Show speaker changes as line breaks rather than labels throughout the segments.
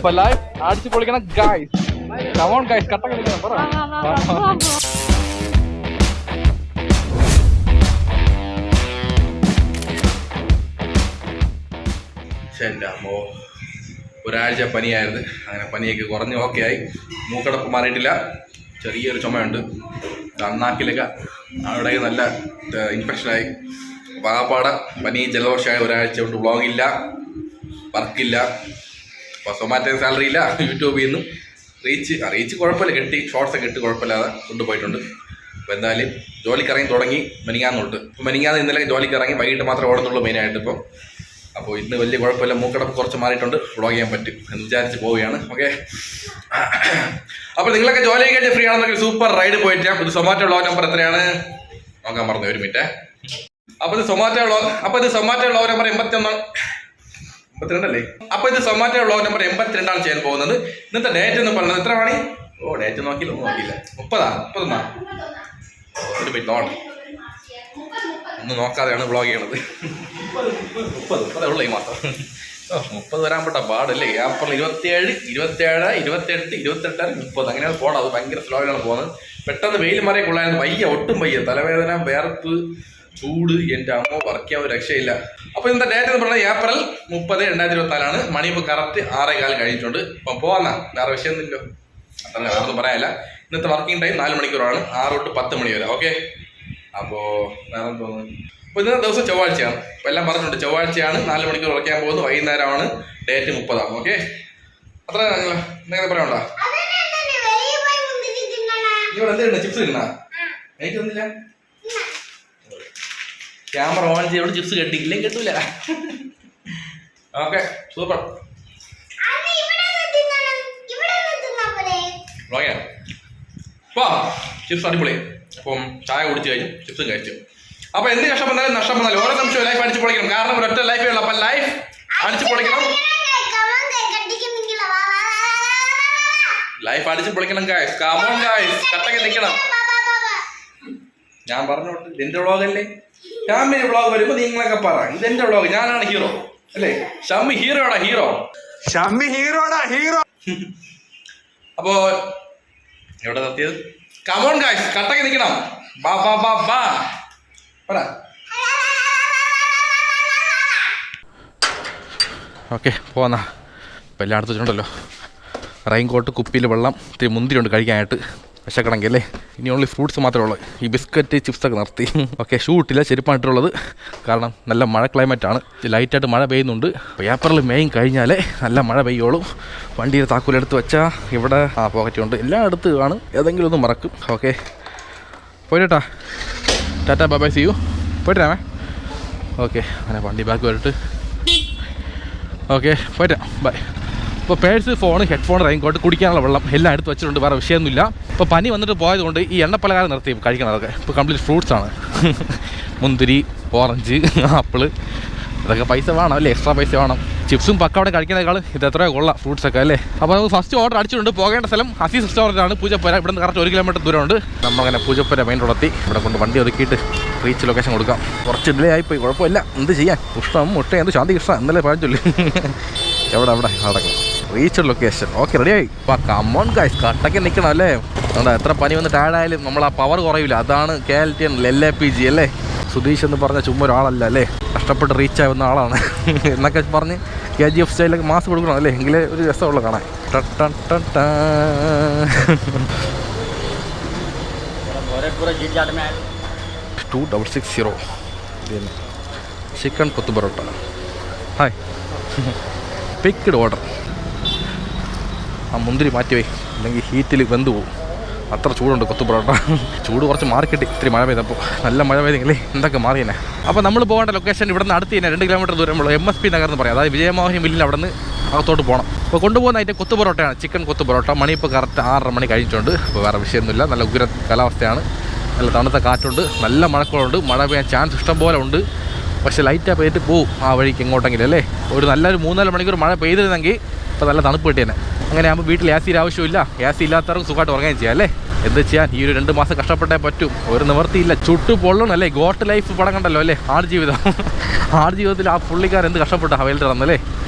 അപ്പൊ ലൈഫ് അടിച്ചു പൊളിക്കണം ഗൈസ്. Come on guys, കട്ട കളിക്കണം പറ.
എൻ്റെ അമ്മോ, ഒരാഴ്ച പനിയായിരുന്നു. അങ്ങനെ പനിയൊക്കെ കുറഞ്ഞ് ഓക്കെ ആയി. മൂക്കടപ്പ് മാറിയിട്ടില്ല, ചെറിയൊരു ചുമയുണ്ട്. അണ്ണാക്കിലൊക്കെ അവിടെ നല്ല ഇൻഫെക്ഷനായി. പാപ്പാടെ പനി ജലദോഷമായ ഒരാഴ്ച കൊണ്ട് വ്ളോഗില്ല, വർക്കില്ല. അപ്പോൾ സൊമാറ്റോ സാലറി ഇല്ല. യൂട്യൂബിൽ നിന്നും റീച്ച് കുഴപ്പമില്ല, കിട്ടി. ഷോർട്സൊക്കെ ഇട്ട് കുഴപ്പമില്ലാതെ കൊണ്ടുപോയിട്ടുണ്ട്. അപ്പോൾ എന്തായാലും ജോലിക്കിറങ്ങി തുടങ്ങി മെനിങ്ങാന്ന് തൊട്ട്. ഇപ്പോൾ മെനിങ്ങാന്ന് ഇന്നലെ ജോലിക്കിറങ്ങി, വൈകിട്ട് മാത്രമേ ഓടുന്നുള്ളൂ മെയിനായിട്ട് ഇപ്പോൾ. അപ്പോൾ ഇന്ന് വലിയ കുഴപ്പമില്ല, മൂക്കടപ്പ് കുറച്ച് മാറിയിട്ടുണ്ട്, വ്ളോഗ് ചെയ്യാൻ പറ്റും എന്ന് വിചാരിച്ച് പോവുകയാണ്. ഓക്കെ, അപ്പോൾ നിങ്ങളൊക്കെ ജോലി കഴിഞ്ഞ് ഫ്രീ ആണെന്നൊക്കെ സൂപ്പർ റൈഡ് പോയിട്ട്. ഇത് സൊമാറ്റോ വ്ളോഗ് നമ്പർ എത്രയാണ് നോക്കാൻ പറഞ്ഞു, ഒരു മിനിറ്റ്. അപ്പോൾ ഇത് സൊമാറ്റോ വ്ളോഗ് നമ്പർ 82 അപ്പോൾ ഇത് സൊമാറ്റോ വ്ളോഗ് നമ്പർ 82 ചെയ്യാൻ പോകുന്നത്. ഇന്നത്തെ ഡേറ്റ് എന്ന് പറയുന്നത് എത്ര മണി? ഡേറ്റ് നോക്കിയില്ല, 30 ഒരു മിനിറ്റ് ഒന്നും നോക്കാതെയാണ് വ്ളോഗ് ചെയ്യണത്. 30 ഉള്ള ഈ മാസം 30 വരാൻ പെട്ട പാടല്ലേ. ഏപ്രിൽ 27, 28, 30 അങ്ങനെയാണ് പോകണം. അത് ഭയങ്കര സ്ലോയിലാണ് പോകുന്നത്. പെട്ടെന്ന് വെയിൽ മാറിയ കൊള്ളായിരുന്നു. ഒട്ടും വയ്യ, തലവേദന, വേർപ്പ്, ചൂട്. എൻ്റെ അമ്മ വർക്ക് ചെയ്യാൻ ഒരു രക്ഷയില്ല. അപ്പോൾ ഇന്നത്തെ ഡേറ്റ് എന്ന് പറയുന്നത് ഏപ്രിൽ 30, 2024 മണി ഇപ്പോൾ കറക്റ്റ് 6:15 കഴിഞ്ഞിട്ടുണ്ട്. അപ്പം പോകാന്ന വേറെ വിഷയമൊന്നുമില്ലോ, അത്ര വേറൊന്നും പറയാനില്ല. ഇന്നത്തെ വർക്കിംഗ് ടൈം 4 മണിക്കൂറാണ്, 6 തൊട്ട് 10 മണി വരെ. ഓക്കെ, അപ്പോൾ വേറെ തോന്നുന്നു. അപ്പോൾ ഇന്നത്തെ ദിവസം ചൊവ്വാഴ്ചയാണ്. അപ്പോൾ എല്ലാം പറഞ്ഞിട്ടുണ്ട്, ചൊവ്വാഴ്ചയാണ് 4 മണിക്കൂർ ഉറക്കാൻ പോകുന്നത്. വൈകുന്നേരമാണ്, ഡേറ്റ് 30. ഓക്കെ, അത്ര എന്തെങ്കിലും പറയാനുണ്ടോ? ഇവിടെ എന്തെങ്കിലും ചിപ്സ് തിന്നാ? എനിക്ക് തന്നില്ല. ക്യാമറ ഓൺ ചെയ്തോട് ചിപ്സ് കെട്ടിയില്ലേ? കെട്ടൂല. Okay, super. ചിപ്സ് അടിപൊളി. അപ്പം ചായ കുടിച്ചു കഴിഞ്ഞു, ചിപ്സും കഴിച്ചു. അപ്പൊ എന്ത് കഷ്ടം വന്നാലും നഷ്ടം വന്നാലും ഓരോ നിമിഷവും ലൈഫ് അടിച്ചു പൊളിക്കണം. കാരണം ഒരൊറ്റ ലൈഫേ ഉള്ളൂ. അപ്പൊ ലൈഫ് അടിച്ചു പൊളിക്കണം, ലൈഫ് അടിച്ചു പൊളിക്കണം ഗായ്സ്. കമോൺ ഗായ്സ്, കട്ടക്ക് നിൽക്കണം. ഞാൻ പറഞ്ഞോട്ട് എന്റെ വ്ളോഗല്ലേ, ഫാമിലി വ്ളോഗ് വരുമ്പോ നിങ്ങളൊക്കെ പറ ഇതെന്റെ വ്ളോഗ്, ഞാനാണ് ഹീറോ അല്ലേ? ഷമ്മി ഹീറോടാ ഹീറോ. അപ്പോ എവിടെ നിർത്തിയത്? കമോൺ ഗായ്സ്, കട്ടക്ക് നിൽക്കണം. ബാ പറ. ഓക്കെ, പോന്നാ. ഇപ്പം എല്ലാം അടുത്ത് വെച്ചിട്ടുണ്ടല്ലോ. റെയിൻ കോട്ട്, കുപ്പിയിൽ വെള്ളം, ഇത്തിരി മുന്തിരിയുണ്ട് കഴിക്കാനായിട്ട്. വിശക്കണമെങ്കിൽ അല്ലേ. ഇനി ഓൺലി ഫ്രൂട്ട്സ് മാത്രമേ ഉള്ളൂ. ഈ ബിസ്ക്കറ്റ്, ചിപ്സൊക്കെ നിർത്തി. ഓക്കെ, ഷൂ ഇട്ടില്ല, ചെരുപ്പായിട്ടുള്ളത്. കാരണം നല്ല മഴ ക്ലൈമറ്റാണ്, ലൈറ്റായിട്ട് മഴ പെയ്യുന്നുണ്ട്. അപ്പോൾ ഏപ്രിൽ മെയ് കഴിഞ്ഞാലേ നല്ല മഴ പെയ്യോളൂ. വണ്ടിയുടെ താക്കോലെടുത്ത് വെച്ചാൽ ഇവിടെ പോക്കറ്റുണ്ട്, എല്ലാം അടുത്ത് കാണും, ഏതെങ്കിലും ഒന്ന് മറക്കും. ഓക്കെ, പോയിട്ടാ, tata bye bye, see you. പോയിട്ടാമേ. ഓക്കെ, അങ്ങനെ വണ്ടി ബാക്ക് വരട്ട്. ഓക്കെ, പോയിട്ടാ, ബൈ. ഇപ്പോൾ പേഴ്സ്, ഫോൺ, ഹെഡ്ഫോൺ, റെയിൻകോട്ട്, കുടിക്കാനുള്ള വെള്ളം എല്ലാം എടുത്ത് വെച്ചിട്ടുണ്ട്. വേറെ വിഷയമൊന്നുമില്ല. ഇപ്പോൾ പനി വന്നിട്ട് പോയതുകൊണ്ട് ഈ എണ്ണപ്പലഹാരം നിർത്തി കഴിക്കണതൊക്കെ. ഇപ്പോൾ കംപ്ലീറ്റ് ഫ്രൂട്ട്സാണ്. മുന്തിരി, ഓറഞ്ച്, ആപ്പിള്, അതൊക്കെ പൈസ വേണം അല്ലേ, എക്സ്ട്രാ പൈസ വേണം. ചിപ്സും പക്കവിടെ കഴിക്കുന്നതിനേക്കാൾ ഇത് എത്രയോ കൊള്ളാം ഫ്രൂട്ട്സൊക്കെ അല്ലേ. അപ്പോൾ നമുക്ക് ഫസ്റ്റ് ഓർഡർ അടിച്ചിട്ടുണ്ട്. പോകേണ്ട സ്ഥലം ഹസീസ് റെസ്റ്റോറൻറ്റാണ്, പൂജപ്പുര. ഇവിടെ നിന്ന് കറക്റ്റ് 1 കിലോമീറ്റർ ദൂരമുണ്ട്. നമ്മളങ്ങനെ പൂജപ്പുര മെയിൻ റോഡെത്തി. ഇവിടെ കൊണ്ട് വണ്ടി ഒതുക്കിയിട്ട് റീച്ച് ലൊക്കേഷൻ കൊടുക്കാം. കുറച്ച് ഡിലേ ആയിപ്പോയി, കുഴപ്പമില്ല, എന്ത് ചെയ്യാൻ. ഉഷ്ണം മുട്ട എന്ത് ശാന്തി കൃഷ്ണ എന്നല്ലേ പറഞ്ഞില്ല. എവിടെ നടക്കണം റീച്ച് ലൊക്കേഷൻ. ഓക്കെ, റെഡിയായി. അപ്പോൾ കമോൺ ഗൈസ്, കട്ടയ്ക്ക് നിൽക്കണം അല്ലേ. അതുകൊണ്ട് എത്ര പനി വന്ന് ടയർഡായാലും നമ്മൾ ആ പവർ കുറയില്ല. അതാണ് KLTN LAPG അല്ലേ. സുധീഷ് എന്ന് പറഞ്ഞ ചുമ്മാ ഒരാളല്ല അല്ലേ, കഷ്ടപ്പെട്ട് റീച്ച് ആവുന്ന ആളാണ് എന്നൊക്കെ പറഞ്ഞ് KGF സ്റ്റൈലൊക്കെ മാസ് കൊടുക്കണം അല്ലേ, എങ്കിലേ ഒരു രസമുള്ള കാണാൻ. 2660 ചിക്കൻ കൊത്തു പൊറോട്ട. Hi, picked order. ആ മുന്തിരി മാറ്റി പോയി, അല്ലെങ്കിൽ ഹീറ്റിൽ വെന്ത് പോകും. അത്ര ചൂടുണ്ട് കൊത്തു പൊറോട്ട. ചൂട് കുറച്ച് മാറിക്കിട്ടി, ഇത്തിരി മഴ പെയ്തപ്പോൾ. നല്ല മഴ പെയ്തെങ്കിലേ എന്തൊക്കെ മാറിയനെ. അപ്പോൾ നമ്മൾ പോകേണ്ട ലൊക്കേഷൻ ഇവിടെ നിന്ന് അടുത്ത് തന്നെ 2 കിലോമീറ്റർ ദൂരമുള്ള MSP നഗർ എന്ന് പറയാം. അതായത് വിജയമോഹൻ മില്ലിൽ അവിടെ നിന്ന് അകത്തോട്ട് പോകണം. അപ്പോൾ കൊണ്ടുപോകുന്ന ഐറ്റം കൊത്തു പൊറോട്ടയാണ്, ചിക്കൻ കൊത്തു പൊറോട്ട. മണി ഇപ്പോൾ കറക്റ്റ് 6:30 മണി കഴിഞ്ഞിട്ടുണ്ട്. അപ്പോൾ വേറെ വിഷയമൊന്നുമില്ല, നല്ല ഉഗ്ര കാലാവസ്ഥയാണ്, നല്ല തണുത്ത കാറ്റുണ്ട്, നല്ല മഴക്കോളുണ്ട്. മഴ പെയ്യാൻ ചാൻസ് ഇഷ്ടം പോലെ ഉണ്ട്. പക്ഷേ ലൈറ്റാണ് പെയ്തിട്ട് പോവും ആ വഴിക്ക് എങ്ങോട്ടെങ്കിലും അല്ലേ. ഒരു നല്ലൊരു 3-4 മണിക്കൂർ മഴ പെയ്തിരുന്നെങ്കിൽ ഇപ്പോൾ നല്ല തണുപ്പ് കിട്ടിയേനെ. അങ്ങനെ ആകുമ്പോൾ വീട്ടിൽ AC ആവശ്യമില്ല, AC ഇല്ലാത്തവർക്ക് സുഖമായിട്ട് ഉറങ്ങുകയും ചെയ്യാം അല്ലേ. എന്ത് ചെയ്യാൻ, ഈ ഒരു 2 മാസം കഷ്ടപ്പെട്ടേ പറ്റും, ഒരു നിവർത്തിയില്ല. ചുട്ടു പൊള്ളണം അല്ലേ. ഗോട്ട് ലൈഫ് പടം കണ്ടല്ലോ അല്ലേ, ആടുജീവിതം. ആടുജീവിതത്തിൽ ആ പുള്ളിക്കാരൻ എന്ത് കഷ്ടപ്പെട്ട ഹവയിൽ തന്നല്ലേ.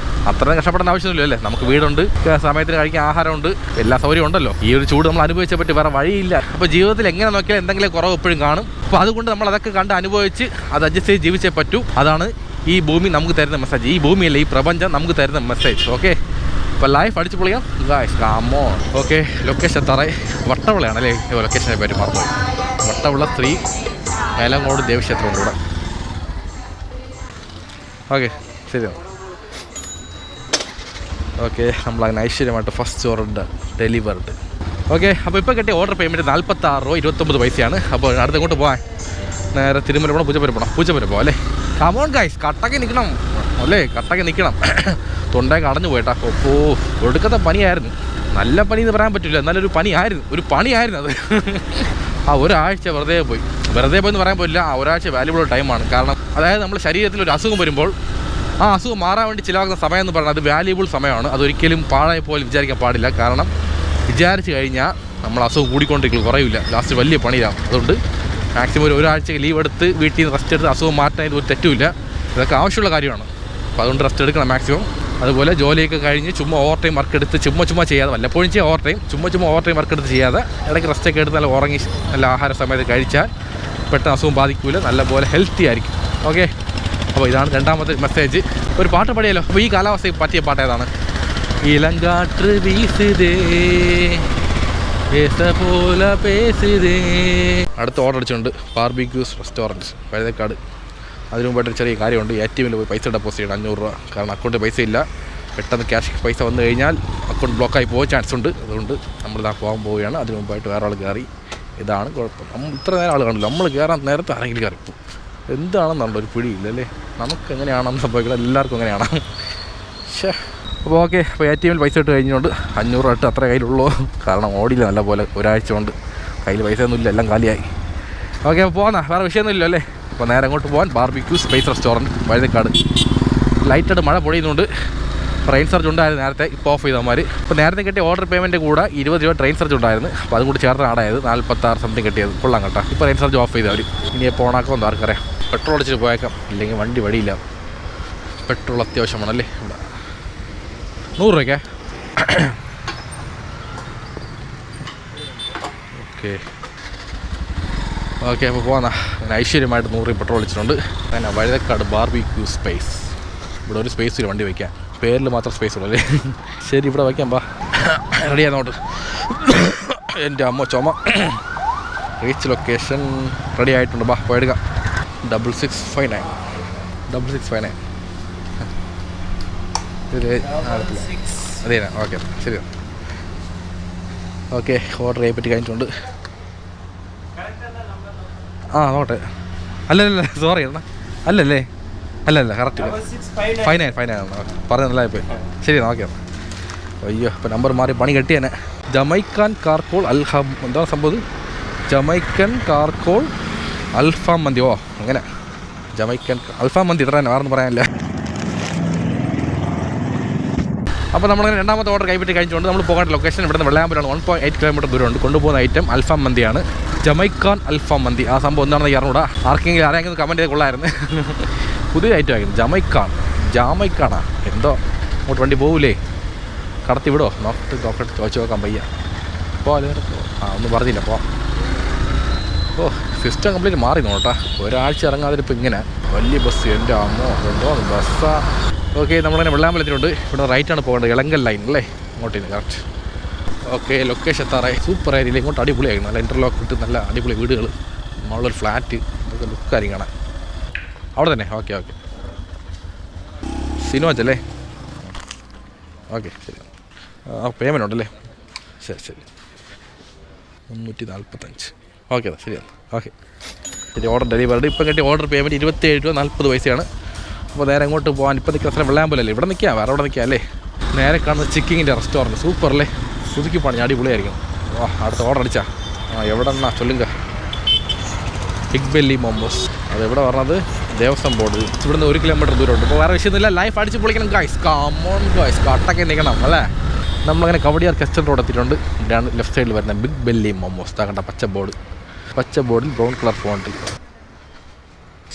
അത്രയും കഷ്ടപ്പെടേണ്ട ആവശ്യമൊന്നുമില്ല അല്ലേ. നമുക്ക് വീടുണ്ട്, സമയത്തിന് കഴിക്കാൻ ആഹാരമുണ്ട്, എല്ലാ സൗകര്യം ഉണ്ടല്ലോ. ഈ ഒരു ചൂട് നമ്മൾ അനുഭവിച്ചേ പറ്റി വേറെ വഴിയില്ല. അപ്പോൾ ജീവിതത്തിൽ എങ്ങനെ നോക്കിയാൽ എന്തെങ്കിലും കുറവ് എപ്പോഴും കാണും. അപ്പോൾ അതുകൊണ്ട് നമ്മൾ അതൊക്കെ കണ്ട് അനുഭവിച്ച് അത് അഡ്ജസ്റ്റ് ചെയ്ത് ജീവിച്ചേ പറ്റൂ. അതാണ് ഈ ഭൂമി നമുക്ക് തരുന്ന മെസ്സേജ്. ഈ ഭൂമിയല്ല, ഈ പ്രപഞ്ചം നമുക്ക് തരുന്ന മെസ്സേജ്. ഓക്കെ, അപ്പോൾ ലൈഫ് അടിച്ചു പൊളിയാം ഗായ്സ്, കാമോ. ഓക്കെ, ലൊക്കേഷൻ എത്താറേ വട്ടവിളയാണ് അല്ലേ ലൊക്കേഷനെ പറ്റി മറന്നുപോയി. വട്ടവിള 3 മേലങ്ങോട് ദേവക്ഷേത്രമുണ്ട് ഇവിടെ. ഓക്കെ, ശരിയാണ്. ഓക്കെ, നമ്മളങ്ങനെ ഐശ്വര്യമായിട്ട് ഫസ്റ്റ് ഓർഡർ ഡെലിവേർഡ്. ഓക്കെ, അപ്പോൾ ഇപ്പോൾ കിട്ടിയ ഓർഡർ പേയ്മെൻറ്റ് 46 രൂപ 29 പൈസയാണ്. അപ്പോൾ അടുത്ത് ഇങ്ങോട്ട് പോകാൻ നേരെ തിരുമല പോകണം, പൂച്ചപ്പുര പോകാം അല്ലേ. കമോൺ ഗൈസ്, കട്ടക്ക് നിൽക്കണം അല്ലേ, കട്ടക്ക് നിൽക്കണം. തൊണ്ടയൊക്കെ അടഞ്ഞു പോയിട്ടാ. ഓ, ഒടുക്കത്തെ പനിയായിരുന്നു. നല്ല പനി എന്ന് പറയാൻ പറ്റില്ല, എന്നാലൊരു പണിയായിരുന്നു അത്. ആ ഒരാഴ്ച വെറുതെ പോയെന്ന് പറയാൻ പറ്റില്ല. ആ ഒരാഴ്ച വാല്യുബിൾ ടൈമാണ്. കാരണം അതായത് നമ്മുടെ ശരീരത്തിൽ ഒരു അസുഖം വരുമ്പോൾ ആ അസുഖം മാറാൻ വേണ്ടി ചിലവാക്കുന്ന സമയം എന്ന് പറഞ്ഞാൽ അത് വാല്യുബിൾ സമയമാണ്. അതൊരിക്കലും പാഴായി പോലും വിചാരിക്കാൻ പാടില്ല. കാരണം വിചാരിച്ച് കഴിഞ്ഞാൽ നമ്മൾ അസുഖം കൂടിക്കൊണ്ടിരിക്കും, കുറയില്ല, ലാസ്റ്റ് വലിയ പണിയിലാവും. അതുകൊണ്ട് മാക്സിമം ഒരാഴ്ച ലീവ് എടുത്ത് വീട്ടിൽ നിന്ന് റെസ്റ്റ് എടുത്ത് അസുഖം മാറ്റാൻ ഇതൊരു തെറ്റുമില്ല. ഇതൊക്കെ ആവശ്യമുള്ള കാര്യമാണ്. അപ്പോൾ അതുകൊണ്ട് റെസ്റ്റ് എടുക്കണം മാക്സിമം. അതുപോലെ ജോലിയൊക്കെ കഴിഞ്ഞ് ചുമ്മാ ഓവർ ടൈം വർക്ക് എടുത്ത് ചുമ്മാ ചെയ്യാതെ, വല്ലപ്പോഴും ചെയ്യാം ഓവർ ടൈം, ചുമ്മാ ഓവർ ടൈം വർക്ക് എടുത്ത് ചെയ്യാതെ ഇടയ്ക്ക് റെസ്റ്റൊക്കെ എടുത്ത് നല്ല ഉറങ്ങി നല്ല ആഹാര സമയത്ത് കഴിച്ചാൽ പെട്ടെന്ന് അസുഖം ബാധിക്കില്ല, നല്ലപോലെ ഹെൽത്തി ആയിരിക്കും. ഓക്കെ, അപ്പോൾ ഇതാണ് രണ്ടാമത്തെ മെസ്സേജ്. ഒരു പാട്ട് പാടിയാലോ? അപ്പോൾ ഈ കാലാവസ്ഥയ്ക്ക് പറ്റിയ പാട്ട് ഏതാണ്? ഇലങ്കാറ്റ് വീസുതേ പോലെ പേസുതേ. അടുത്ത ഓർഡർ അടിച്ചിട്ടുണ്ട് ബാർബിക്യൂസ് റെസ്റ്റോറൻറ്റ് പഴുതക്കാട്. അതിനു മുമ്പായിട്ടൊരു ചെറിയ കാര്യമുണ്ട്. ATM പോയി പൈസ ഡെപ്പോസിറ്റ് ചെയ്യണം 500 രൂപ. കാരണം അക്കൗണ്ടിൽ പൈസ ഇല്ല. പെട്ടെന്ന് ക്യാഷ് പൈസ വന്നു കഴിഞ്ഞാൽ അക്കൗണ്ട് ബ്ലോക്കായി പോകാൻ ചാൻസ് ഉണ്ട്. അതുകൊണ്ട് നമ്മളിതാ പോകാൻ പോവുകയാണ്. അതിന് മുമ്പായിട്ട് വേറെ ആൾ കയറി. ഇതാണ് കുഴപ്പം. നമ്മൾ ഇത്ര നേരം ആൾ കാണില്ല. നമ്മൾ കയറാൻ നേരത്തെ ആരെങ്കിലും കയറിപ്പോവും. എന്താണെന്നുണ്ട് ഒരു പിടിയില്ല അല്ലേ. നമുക്ക് എങ്ങനെയാണെന്ന് സംഭവിക്കുന്നത് എല്ലാവർക്കും എങ്ങനെയാണ്. പക്ഷേ അപ്പോൾ ഓക്കെ, അപ്പോൾ ATM പൈസ ഇട്ട് കഴിഞ്ഞുകൊണ്ട് 500 ഇട്ട് അത്ര കയ്യിലുള്ളൂ. കാരണം ഓടിയില്ല നല്ല പോലെ, ഒരാഴ്ച കൊണ്ട് കയ്യിൽ പൈസ ഒന്നുമില്ല, എല്ലാം കാലിയായി. ഓക്കെ, അപ്പോൾ പോകുന്ന വേറെ വിഷയമൊന്നുമില്ല അല്ലേ. അപ്പോൾ നേരെ അങ്ങോട്ട് പോകാൻ ബാർബിക്യൂ സ്പൈസ് റെസ്റ്റോറൻറ്റ് പഴുതക്കാട്. ലൈറ്റായിട്ട് മഴ പൊടിയുന്നുണ്ട്. ട്രെയിൻ സർജ് ഉണ്ടായിരുന്നു നേരത്തെ, ഇപ്പോൾ ഓഫ് ചെയ്തവന്മാർ. അപ്പോൾ നേരത്തെ കിട്ടിയ ഓർഡർ പേയ്മെൻറ്റ് കൂടെ 20 രൂപ ട്രെയിൻ സർജ് ഉണ്ടായിരുന്നു. അപ്പോൾ അതും കൂടി ചേർത്ത് ആടായത് 46 സംതിങ് കിട്ടിയത്. കൊള്ളാം കേട്ടോ. ഇപ്പോൾ ട്രെയിൻ സർജ് ഓഫ് ചെയ്തവർ. ഇനി എപ്പോൾ ഓണാക്കുമെന്ന് ആർക്കറിയാം. പെട്രോൾ അടിച്ചിട്ട് പോയേക്കാം, ഇല്ലെങ്കിൽ വണ്ടി വഴിയില്ല. പെട്രോൾ അത്യാവശ്യമാണല്ലേ ഇവിടെ. 100 രൂപയ്ക്കേ. ഓക്കെ, അപ്പോൾ പോകാം. ഞാൻ ഐശ്വര്യമായിട്ട് 100 രൂപ പെട്രോൾ അടിച്ചിട്ടുണ്ട്. അങ്ങനെ വഴുതക്കാട് ബാർബിക്യൂ സ്പേസ്. ഇവിടെ ഒരു സ്പേസിൽ വണ്ടി വയ്ക്കാം, പേരിൽ മാത്രം സ്പേസ് ഉള്ളൂ അല്ലേ. ശരി, ഇവിടെ വയ്ക്കാം. ബാ, റെഡിയാന്നോട്ട്. എൻ്റെ അമ്മ ചുമ. റീച്ച് ലൊക്കേഷൻ റെഡി ആയിട്ടുണ്ട്. ബാ, പോയെടുക്കാം. 6659 6659. അതെ, ഓക്കെ, ശരി. ഓക്കെ, ഓർഡർ ചെയ്യാൻ പറ്റി കഴിഞ്ഞിട്ടുണ്ട്. ആ, നോട്ടെ. അല്ലല്ല, സോറി എണ്ണ, അല്ലല്ലേ, അല്ലല്ല, കറക്റ്റ് 59 ആണ് പറഞ്ഞ. നല്ല പോയി. ശരി, ഓക്കെ. അയ്യോ, ഇപ്പോൾ നമ്പർ മാറി പണി കെട്ടിയാണ്. ജമൈക്കൻ കാർക്കോൾ അൽഹാം, എന്താണ് സംഭവം? ജമൈക്കൻ കാർക്കോൾ അൽഫാം മന്തി. ഓ, അങ്ങനെ ജമൈക്കൻ അൽഫാം മന്തി ഇത്ര തന്നെ, വേറൊന്നും പറയാനില്ല. അപ്പോൾ നമ്മളങ്ങനെ രണ്ടാമത്തെ ഓർഡർ കൈപ്പറ്റി കഴിഞ്ഞുകൊണ്ട് നമ്മൾ പോകേണ്ട ലൊക്കേഷൻ ഇവിടെ നിന്ന് വെള്ളയാമ്പലാണ്. 1.8 കിലോമീറ്റർ ദൂരമുണ്ട്. കൊണ്ടുപോകുന്ന ഐറ്റം അൽഫാം മന്തിയാണ്. ജമൈക്കാൻ അൽഫാം മന്തി. ആ സംഭവം എന്താണെന്ന് അറിഞ്ഞൂടാ. ആർക്കെങ്കിലും അറിയാമെങ്കിൽ കമൻറ്റ് ചെയ്ത് കൊള്ളായിരുന്നു. പുതിയ ഐറ്റം ആയിരുന്നു. ജാമൈക്കാണാ എന്തോ. അങ്ങോട്ട് വണ്ടി പോകൂലേ, കടത്തി വിടോ? നോക്കട്ടെ ചോദിച്ചു നോക്കാം പയ്യ. ഒന്നും പറഞ്ഞില്ല. ഓ, സിസ്റ്റം കംപ്ലീറ്റ് മാറി നോട്ടാ. ഒരാഴ്ച ഇറങ്ങാതെ ഇപ്പോൾ ഇങ്ങനെ വലിയ ബസ്. എൻ്റെ അമ്മോ, എന്തോ ബസ്സാ. ഓക്കെ, നമ്മളിങ്ങനെ വെള്ളാമ്പലത്തിലുണ്ട്. ഇവിടെ റൈറ്റാണ് പോകേണ്ടത്, ഇളങ്കൽ ലൈൻ അല്ലേ, അങ്ങോട്ടേക്ക് കറക്റ്റ്. ഓക്കെ, ലൊക്കേഷൻ എത്താറായി. സൂപ്പർ ഏരിയയിൽ ഇങ്ങോട്ട് അടിപൊളിയായിരുന്നു. നല്ല ഇൻ്റർലോക്ക് ഇട്ട് നല്ല അടിപൊളി വീടുകൾ, നമ്മളൊരു ഫ്ലാറ്റ്, ഇതൊക്കെ ലുക്കായിരിക്കും കാണാൻ. അവിടെ തന്നെ. ഓക്കെ, സിനോജല്ലേ. ഓക്കെ, ശരി. പേയ്മെൻറ്റ് ഉണ്ടല്ലേ. ശരി 345. ഓക്കെ, ശരിയാണ്. ഓക്കെ, ശരി. Order delivery. ഇപ്പം കിട്ടിയ ഓർഡർ പേയ്മെൻറ്റ് 27 രൂപ 40 പൈസയാണ്. അപ്പോൾ നേരെ അങ്ങോട്ട് പോകാൻ. ഇപ്പം നിൽക്കുന്ന സ്ഥലം വെള്ളാമ്പലല്ലേ, ഇവിടെ നിൽക്കാം, വേറെ അവിടെ നിൽക്കാം അല്ലേ. നേരെ കാണുന്ന ചിക്കിങ്ങിൻ്റെ റെസ്റ്റോറൻറ്റ് സൂപ്പർ അല്ലേ, പുതുക്കി പണി, അടിപൊളിയായിരിക്കും. വാ, അടുത്ത ഓർഡർ അടിച്ചാ. എവിടെ നിന്നാ ചൊല്ലുക? Big belly momos. അതെവിടെ പറഞ്ഞത്? ദേവസ്വം ബോർഡ്. ഇവിടുന്ന് 1 കിലോമീറ്റർ ദൂരമുണ്ട്. ഇപ്പോൾ വേറെ വിഷയമൊന്നുമില്ല. ലൈഫ് അടിച്ച് പൊളിക്കണം ഗൈസ്. കമോൺ ഗൈസ്, കട്ടൊക്കെ നിൽക്കണം അല്ലേ. നമ്മളങ്ങനെ കവടിയാർ കസ്റ്റർ റോഡ് എത്തിയിട്ടുണ്ട്. ഇവിടെയാണ് ലെഫ്റ്റ് സൈഡിൽ വരുന്ന ബിഗ് ബെല്ലി മോമോസ്. കണ്ട പച്ച ബോർഡിൽ ബ്രൗൺ കളർ ഫോണ്ട്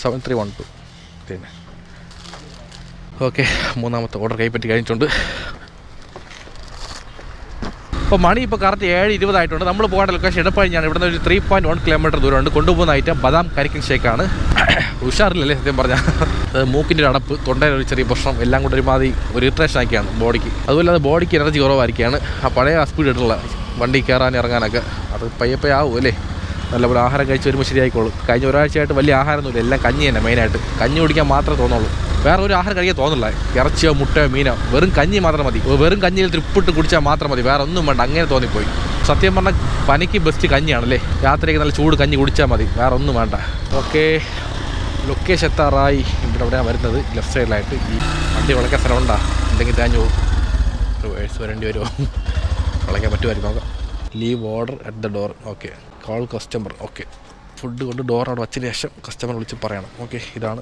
7312. പിന്നെ ഓക്കെ, മൂന്നാമത്തെ ഓർഡർ കൈപ്പറ്റി കഴിഞ്ഞിട്ടുണ്ട്. അപ്പോൾ മണി ഇപ്പോൾ കറക്റ്റ് 7:20 ആയിട്ടുണ്ട്. നമ്മൾ പോകേണ്ട ലൊക്കേഷൻ ഇടപ്പഴിഞ്ഞാണ്. ഇവിടുന്ന് ഒരു 3.1 കിലോമീറ്റർ ദൂരമുണ്ട്. കൊണ്ടുപോകുന്ന ഐറ്റം ബദാം കരിക്കൻ ഷേക്കാണ്. ഉഷാറില്ലല്ലേ സത്യം പറഞ്ഞാൽ. അത് മൂക്കിൻ്റെ ഒരു അടപ്പ്, തൊണ്ടയിൽ ഒരു ചെറിയ പ്രശ്നം, എല്ലാം കൂടെ ഒരുമാതിരി ഒരു ഇറിറ്റേഷൻ ആക്കിയാണ് ബോഡിക്ക്. അതുപോലെ അത് ബോഡിക്ക് എനർജി കുറവായിരിക്കുകയാണ്. ആ പഴയ സ്പീഡ് ഇട്ടുള്ള വണ്ടി കയറാൻ ഇറങ്ങാനൊക്കെ അത് പയ്യപ്പേ ആവും അല്ലേ. നല്ലപോലെ ആഹാരം കഴിച്ച് വരുമ്പോൾ ശരിയായിക്കോളും. കഴിഞ്ഞ ഒരാഴ്ചയായിട്ട് വലിയ ആഹാരമൊന്നുമില്ല, എല്ലാം കഞ്ഞി തന്നെ മെയിനായിട്ട്. കഞ്ഞി കുടിക്കാൻ മാത്രമേ തോന്നുള്ളൂ, വേറെ ഒരു ആഹാരം കഴിക്കാൻ തോന്നില്ല. ഇറച്ചിയോ മുട്ടയോ മീനോ, വെറും കഞ്ഞി മാത്രം മതി. വെറും കഞ്ഞിയിൽ ഉപ്പിട്ട് കുടിച്ചാൽ മാത്രം മതി, വേറെ ഒന്നും വേണ്ട. അങ്ങനെ തോന്നിപ്പോയി. സത്യം പറഞ്ഞാൽ പനിക്ക് ബെസ്റ്റ് കഞ്ഞിയാണല്ലേ. രാത്രിയൊക്കെ നല്ല ചൂട് കഞ്ഞി കുടിച്ചാൽ മതി, വേറെ ഒന്നും വേണ്ട. ഓക്കെ, ലൊക്കേഷൻ എത്താറായി. ഇവിടെയാണ് വരുന്നത്, ലെഫ്റ്റ് സൈഡിലായിട്ട്. ഈ വണ്ടി വിളക്കാൻ സ്ഥലമുണ്ടാ, എന്തെങ്കിലും തേഞ്ഞു പോകും, റിവേഴ്സ് വരേണ്ടി വരുമോ, വിളക്കാൻ പറ്റുമായിരിക്കും നോക്കാം. Leave order at the door. Okay, call customer. Okay, food കൊണ്ട് ഡോർ അവിടെ വച്ചതിന് ശേഷം കസ്റ്റമർ വിളിച്ച് പറയണം. ഓക്കെ, ഇതാണ്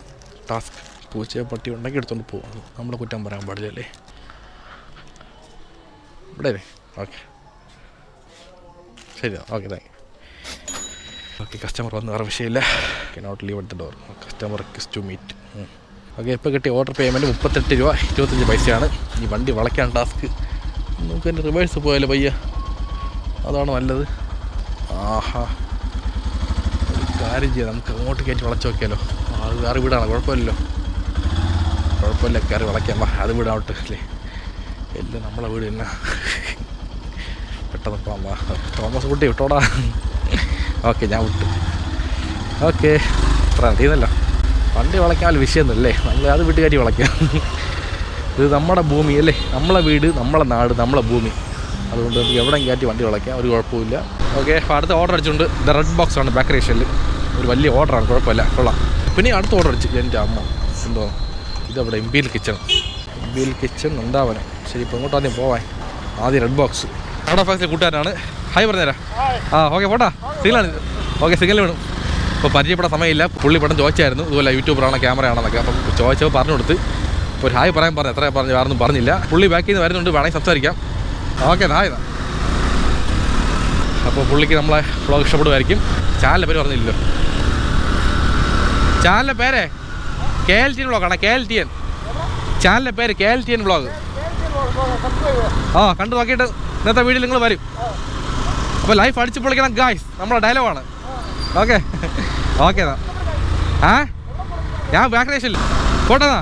ടാസ്ക്. പൂച്ചയോ പട്ടി ഉണ്ടെങ്കിൽ എടുത്തുകൊണ്ട് പോകും, നമ്മളെ കുറ്റം പറയാൻ പാടില്ലല്ലേ. ഇവിടെ ഓക്കെ, ശരി, okay, thank you. Okay, customer വന്ന് വേറെ വിഷയമില്ല. Cannot leave at the door. Customer request to meet. Okay, ഇപ്പോൾ കിട്ടിയ ഓർഡർ പേയ്മെൻറ്റ് 38 രൂപ 25 പൈസയാണ്. ഈ വണ്ടി വളയ്ക്കാൻ ടാസ്ക്. നമുക്ക് എൻ്റെ റിവേഴ്സ് പോയാലോ പയ്യ, അതാണ് നല്ലത്. ആഹാ, ഒരു കാര്യം ചെയ്യാം, നമുക്ക് അങ്ങോട്ട് കയറ്റി വളച്ച് നോക്കിയാലോ. അത് വേറെ വീടാണ്, കുഴപ്പമില്ലല്ലോ, കുഴപ്പമില്ല, കയറി വളയ്ക്കാം. വാ, അത് വീടാവട്ടെ അല്ലേ, എല്ലാം നമ്മളെ വീട് തന്നെ. പെട്ടെന്ന് പോകാം. വാ, തോമസ് കുട്ടി വിട്ടോടാ. ഓക്കെ, ഞാൻ വിട്ടു. ഓക്കെ, അത്ര തീർന്നല്ലോ. വണ്ടി വളയ്ക്കാൻ വിഷയമൊന്നുമല്ലേ, നമ്മൾ അത് വീട്ട് കയറ്റി വളയ്ക്കാം. ഇത് നമ്മുടെ ഭൂമി അല്ലേ, നമ്മളെ വീട്, നമ്മളെ നാട്, നമ്മളെ ഭൂമി. അതുകൊണ്ട് നമുക്ക് എവിടെയും കയറ്റി വണ്ടി വളയ്ക്കാം, ഒരു കുഴപ്പമില്ല. ഓക്കെ, അപ്പോൾ അടുത്ത ഓർഡർ അടിച്ചുകൊണ്ട് ദ റെഡ് ബോക്സ് ആണ് ബേക്കറി ഷെല്ല്. ഒരു വലിയ ഓർഡറാണ്, കുഴപ്പമില്ല, കൊള്ളാം. പിന്നെ അടുത്ത ഓർഡർ അടിച്ചു എൻ്റെ അമ്മ. എന്തോ ഇതവിടെ ഇമ്പീൽ കിച്ചൺ ഉണ്ടാവണം. ശരി, ഇപ്പോൾ ഇങ്ങോട്ട് ആദ്യം പോവാൻ. ആദ്യം റെഡ് ബോക്സ്. അവിടെ ഫാക്സിലെ കൂട്ടുകാരനാണ്. ഹായ് പറഞ്ഞുതരാം. ഓക്കെ, പോട്ടാ, സിഗ്നലാണ്. ഓക്കെ, സിഗ്നൽ വേണം. ഇപ്പോൾ പരിചയപ്പെടാൻ സമയമില്ല. പുള്ളി പെട്ടെന്ന് ചോദിച്ചായിരുന്നു ഇതുപോലെ യൂട്യൂബറാണോ ക്യാമറയാണെന്നൊക്കെ. അപ്പം ചോദിച്ചപ്പോൾ പറഞ്ഞു കൊടുത്ത് ഒരു ഹായ് പറയാൻ പറഞ്ഞു. എത്ര പറഞ്ഞു, വേറെ ഒന്നും പറഞ്ഞില്ല. പുള്ളി ബാക്കിൽ നിന്ന് വരുന്നുണ്ട്, വേണമെങ്കിൽ സംസാരിക്കാം. Okay, hi. അപ്പോൾ പുള്ളിക്ക് നമ്മളെ വ്ളോഗ് ഇഷ്ടപ്പെടുമായിരിക്കും. ചാനലിൻ്റെ പേര് പറഞ്ഞില്ലല്ലോ. ചാനലിൻ്റെ പേര് KLTN വ്ളോഗാണ്. KLTN ചാനലിൻ്റെ പേര് KLTN വ്ളോഗ്. കണ്ടു നോക്കിയിട്ട് ഇന്നത്തെ വീഡിയോയിൽ നിങ്ങൾ വരും. അപ്പോൾ ലൈഫ് അടിച്ച് പൊളിക്കണം ഗായ്സ്, നമ്മളെ ഡയലോഗാണ്. ഓക്കെ, ഓക്കെ എന്നാ. ഞാൻ ബാക്ക് പോട്ടെന്നാ.